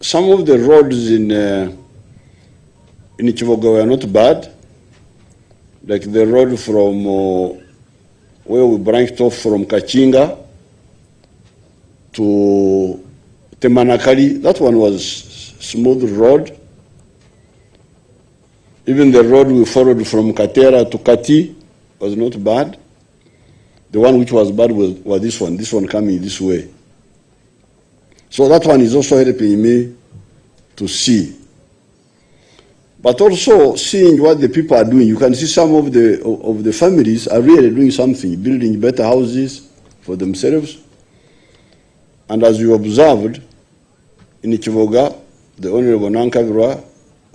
Some of the roads in Chivoga were not bad, like the road from where we branched off from Kachinga to Temanakari. That one was smooth road. Even the road we followed from Katera to Kati was not bad. The one which was bad was this one coming this way. So that one is also helping me to see. But also seeing what the people are doing, you can see some of the families are really doing something, building better houses for themselves. And as you observed, in Kivoga, the Honorable Nankagura,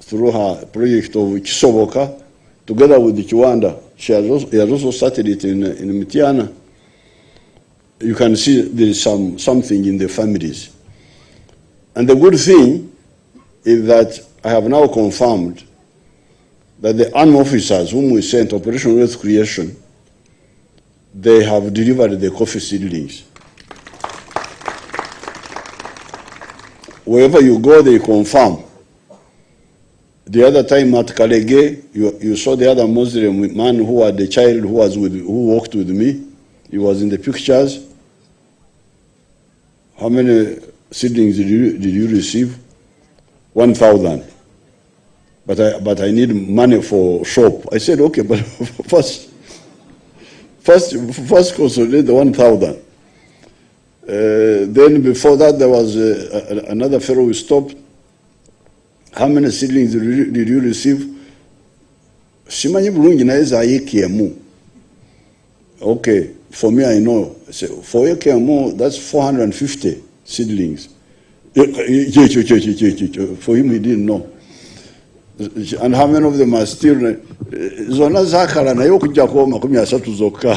through her project of Kisoboka, together with the Kiwanda, he has also started it in Mitiana. You can see there is something in the families. And the good thing is that I have now confirmed that the army officers whom we sent Operation Wealth Creation, they have delivered the coffee seedlings. Wherever you go, they confirm. The other time at Kalege, you saw the other Muslim man who had the child who walked with me. He was in the pictures. How many seedlings did you receive? 1,000. But I need money for shop. I said, okay, but first consolidate the 1,000. Then before that, there was another fellow who stopped. How many seedlings did you receive? Simanyi bulungi naye za AKM. Okay, for me I know. For AKM, that's 450 seedlings. For him, he didn't know. And how many of them are still? Zona zakala na yo kujja ko 30 zokka.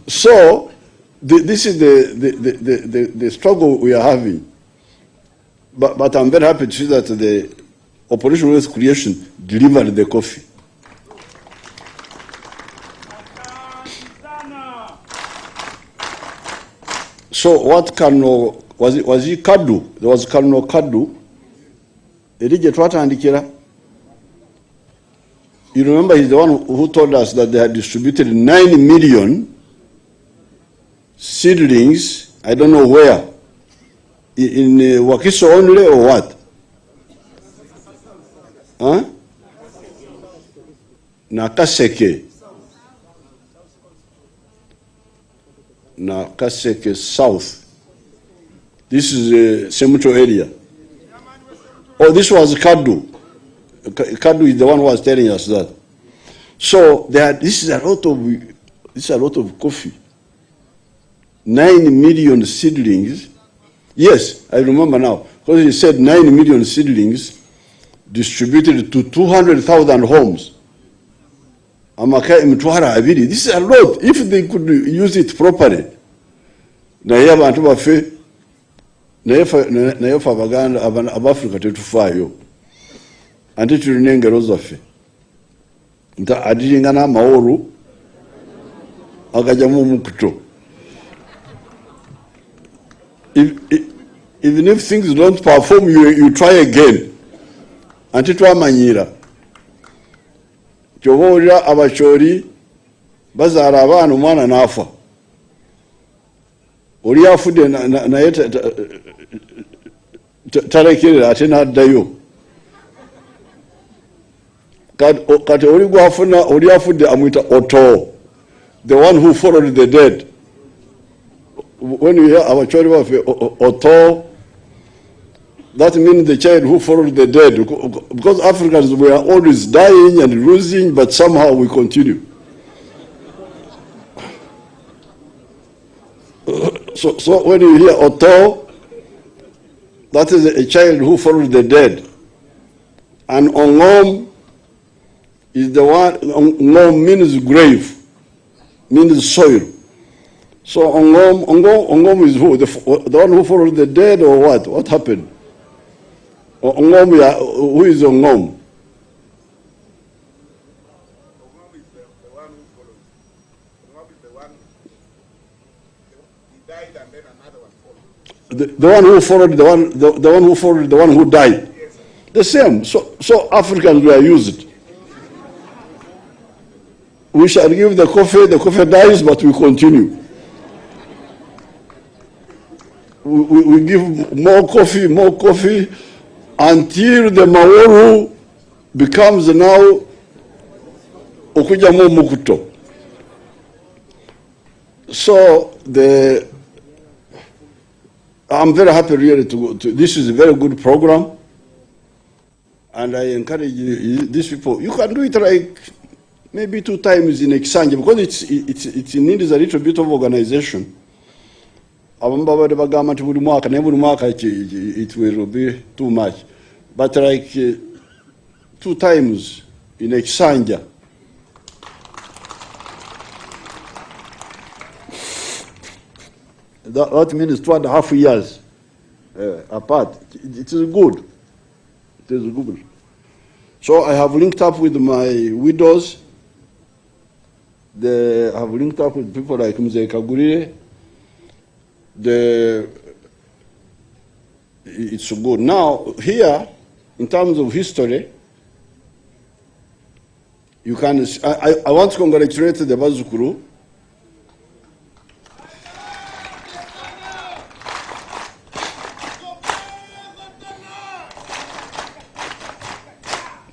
So this is the struggle we are having. But I'm very happy to see that the Operation Wealth Creation delivered the coffee. So what Colonel, was he Kadu? There was Colonel Kadu. You remember he's the one who told us that they had distributed 9 million seedlings, I don't know where, in Wakiso only or what? Huh? Nakaseke. Nakaseke South. This is a cemetery area. Oh, this was Kadu. Kadu is the one who was telling us that. So this is a lot of coffee. 9 million seedlings. Yes, I remember now. Because he said 9 million seedlings distributed to 200,000 homes. This is a lot. If they could use it properly. Nayefa abaganda abafrika tetufayo ante tulina engero zaffe nta adiringa n'amawolu agajamu omukuto. Even if things don't perform, you try again. Ante twamanyira kyobaolira abachori bazaala abaana omwana n'afa. Oli afudde naye talekerera ate n'addayo. Kati oli gwafuna oli afudde amwita Oto, the one who followed the dead. When you hear abachori baffe Oto, that means the child who followed the dead. Because Africans were always dying and losing, but somehow we continue. So when you hear Oto, that is a child who followed the dead. And Ongom is the one, Ongom means grave, means soil. So Ongom is who? The one who followed the dead or what? What happened? Ongom, who is Ongom? The one who followed the one who followed the one who died. The same. So Africans were used. We shall give the coffee dies, but we continue. we give more coffee, until the Maoru becomes now Okujamo Mukuto. So I'm very happy really to this is a very good program, and I encourage these people. You can do it like maybe 2 times in Exanje, because it needs a little bit of organization. It will be too much, but like 2 times in Exanja. That means 2.5 years apart. It is good. It is good. So I have linked up with my widows. I have linked up with people like Mzee Kagurire. It's good. Now, here, in terms of history, you can. I want to congratulate the Bazukuru.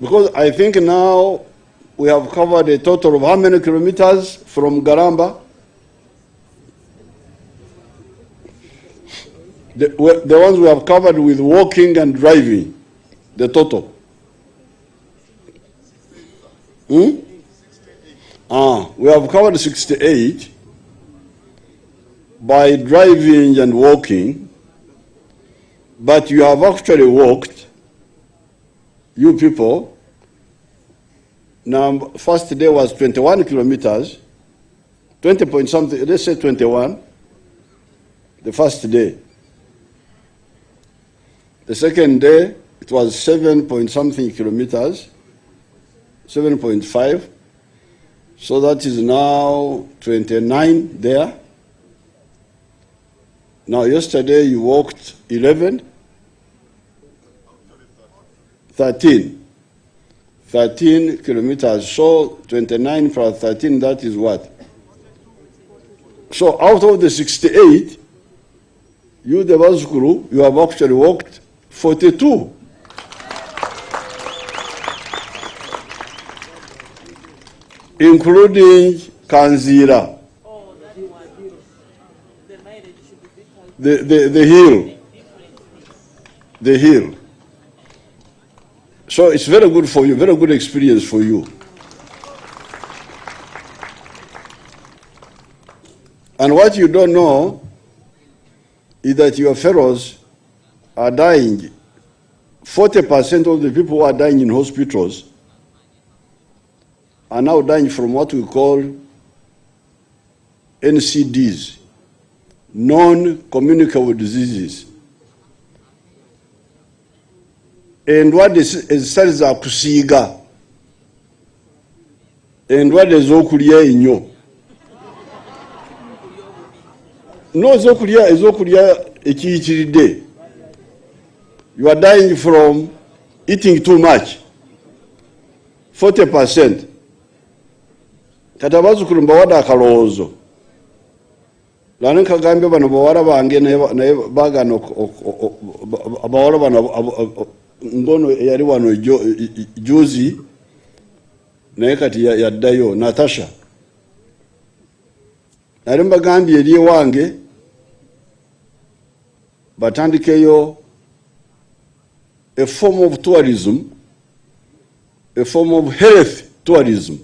Because I think now we have covered a total of how many kilometers from Garamba? The ones we have covered with walking and driving, the total. We have covered 68 by driving and walking, but you have actually walked, you people. Now, first day was 21 kilometers, 20 point something, let's say 21, the first day. The second day, it was 7 point something kilometers, 7.5. So that is now 29 there. Now, yesterday you walked 11, 13 kilometers. So 29 plus 13, that is what? So out of the 68, you, the Bazukuru, you have actually walked 42. Including Kanzira. The hill. So it's very good for you, very good experience for you. And what you don't know is that your fellows are dying. 40% of the people who are dying in hospitals are now dying from what we call NCDs, non-communicable diseases. And what is za kusiiga, and what is okulya inyo. No ezokulya ekiyikiridde. You are dying from eating too much. 40%. Kati Abazukulu mbawada akalowoozo. Lano nkagambye bano bawala bange naye bagana abawala bano ngono yali wano juzi naye kati yaddayo Natasha. Nali mbagambye eri ewange batandikeyo a form of tourism, a form of health tourism.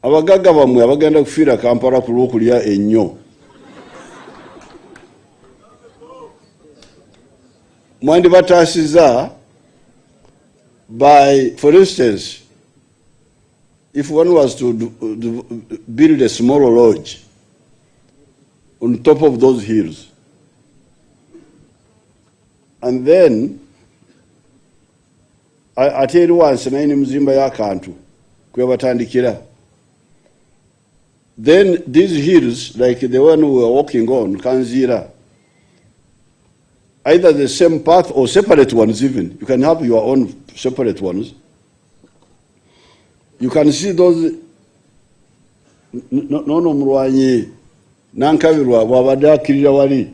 Abagagga bamwe abagenda kufiira Kampala ku lw'okulya ennyo. Mwandibataasiza by, for instance, if one was to build a small lodge on top of those hills, and then I tell you once, naine muzimba y'akantu kwe batandikira. Then these hills, like the one we were walking on, Kanzira, either the same path or separate ones even. You can have your own separate ones. You can see those, no, nankabirwa bwabadde akkirira wali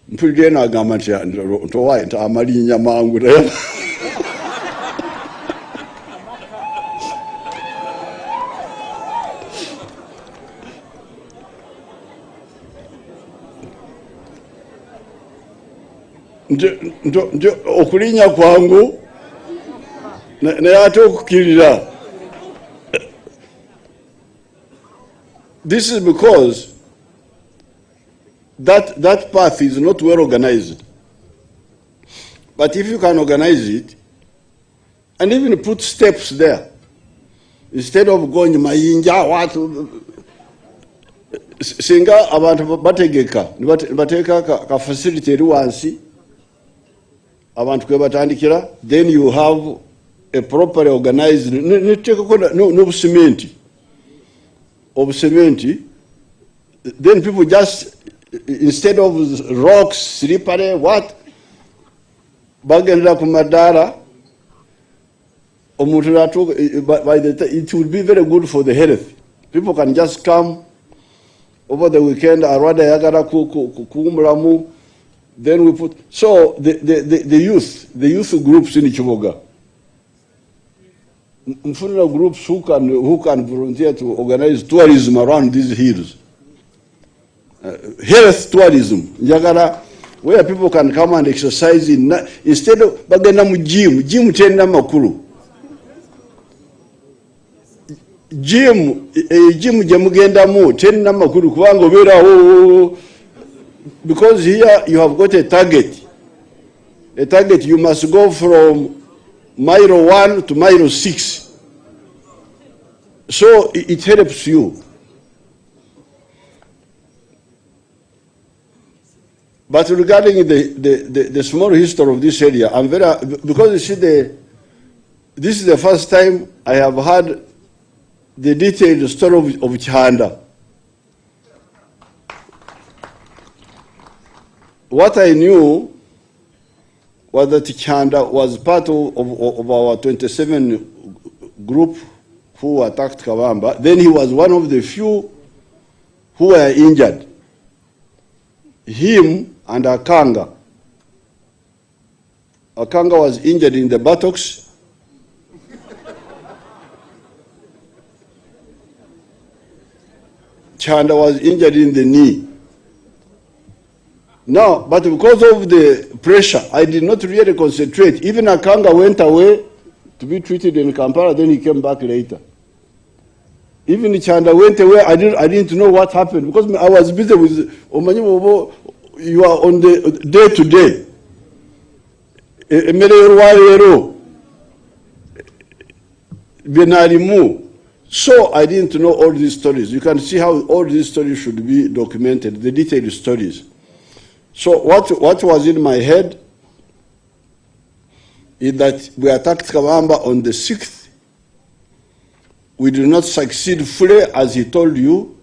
mpulidde n'agamba nti ntowaye nti amalinnya mangu nti okulinnya kwangu naye ate okukkirira. This is because that path is not well organized. But if you can organize it and even put steps there, instead of going mayinja what singa abantu bategeka bateka ka facility eri wansi abantu kwe batandikira, then you have a properly organized no cement of cement, then people just, instead of rocks, slippery, what? Bagendera ku madara, it will be very good for the health. People can just come over the weekend, arwada yagara kuumulamu, then we put, so the youth groups in Kiboga, Mfunira groups who can volunteer to organize tourism around these hills. Health tourism, Yagara, where people can come and exercise instead of bagenda mu gym tena makulu. Gym jamugenda mu tena makulu kubanga obera because here you have got a target. A target, you must go from mile 1 to mile 6. So it helps you. But regarding the small history of this area, I'm very, because you see this is the first time I have heard the detailed story of Chanda. What I knew was that Chanda was part of our 27 group who attacked Kawamba. Then he was one of the few who were injured. Him and Akanga. Akanga was injured in the buttocks. Chanda was injured in the knee. No, but because of the pressure, I did not really concentrate. Even Akanga went away to be treated in Kampala, then he came back later. Even Chanda went away, I didn't know what happened because I was busy with Omanyi. You are on the day-to-day. So I didn't know all these stories. You can see how all these stories should be documented, the detailed stories. So what was in my head is that we attacked Kawamba on the 6th. We did not succeed fully, as he told you,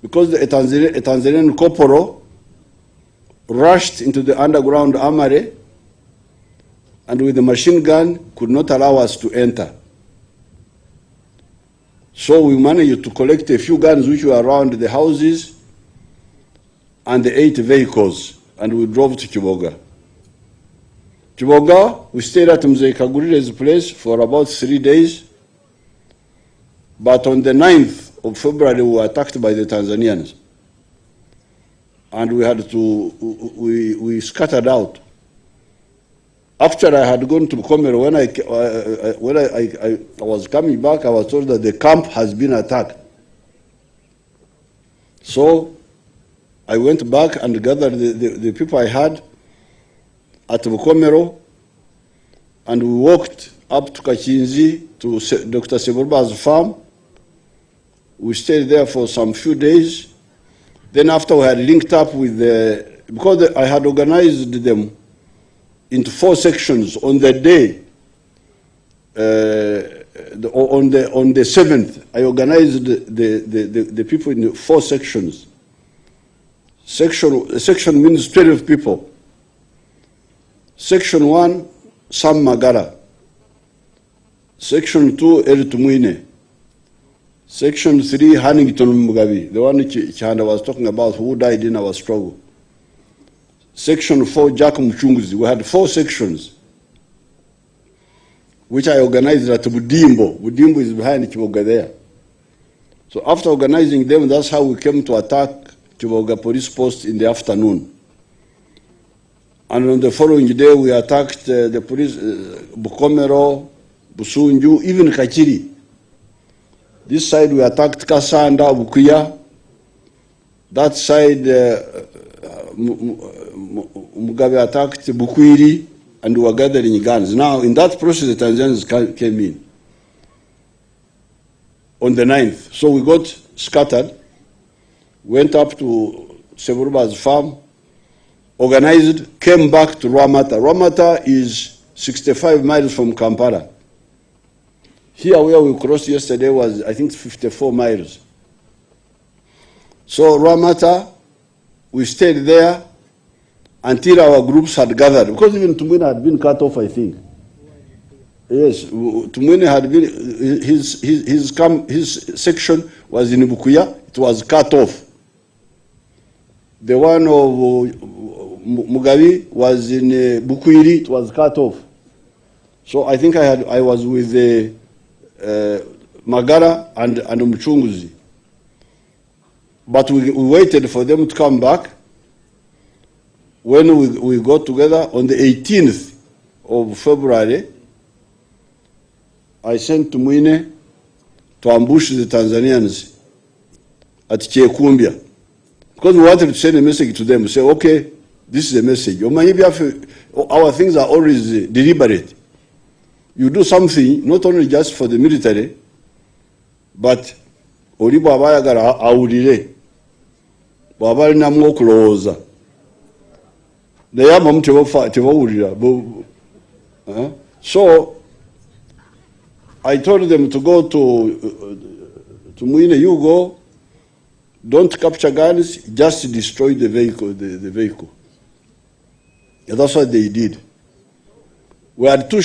because a Tanzanian corporal rushed into the underground armory and with the machine gun could not allow us to enter. So we managed to collect a few guns which were around the houses and the 8 vehicles, and we drove to Kiboga. Kiboga, we stayed at Mzee Kagurire's place for about 3 days, but on the 9th of February we were attacked by the Tanzanians. And we had to, we scattered out. After I had gone to Komero, when I was coming back, I was told that the camp has been attacked. So I went back and gathered the people I had at Komero, and we walked up to Kachinzi, to Dr. Seburba's farm. We stayed there for some few days. Then after we had linked up with because I had organized them into 4 sections on the day, on the 7th, I organized the people in 4 sections. Section means 12 people. Section 1, Sam Magara. Section 2, El Tumuine. Section 3, Hannington Mugabe, the one Chihanda was talking about, who died in our struggle. Section 4, Jack Mchunguzi. We had 4 sections, which I organized at Budimbo. Budimbo is behind Chiboga there. So after organizing them, that's how we came to attack Chiboga police post in the afternoon. And on the following day, we attacked the police, Bukomero, Busunju, even Kachiri. This side, we attacked Kasanda, Bukuya. That side, Mugabe attacked Bukwiri, and we were gathering guns. Now, in that process, the Tanzanians came in on the 9th. So we got scattered, went up to Seburuba's farm, organized, came back to Rwamata. Rwamata is 65 miles from Kampala. Here where we crossed yesterday was, I think, 54 miles. So Rwamata, we stayed there until our groups had gathered, because even Tumwine had been cut off, I think. Yes, Tumwine had been, his section was in Bukuya, it was cut off. The one of Mugabe was in Bukwiri, it was cut off. So I think I was with Magara and Mchunguzi. But we waited for them to come back. When we got together on the 18th of February, I sent Tumwine to ambush the Tanzanians at Chekumbia, because we wanted to send a message to them, say, okay, this is a message. Our things are always deliberate. You do something not only just for the military, but olibo abayagala awulire bw'aba alinamu okulowooza naye abamu tebawulira. So I told them to go to Mwine, you go, don't capture guns, just destroy the vehicle. And that's what they did. We had 2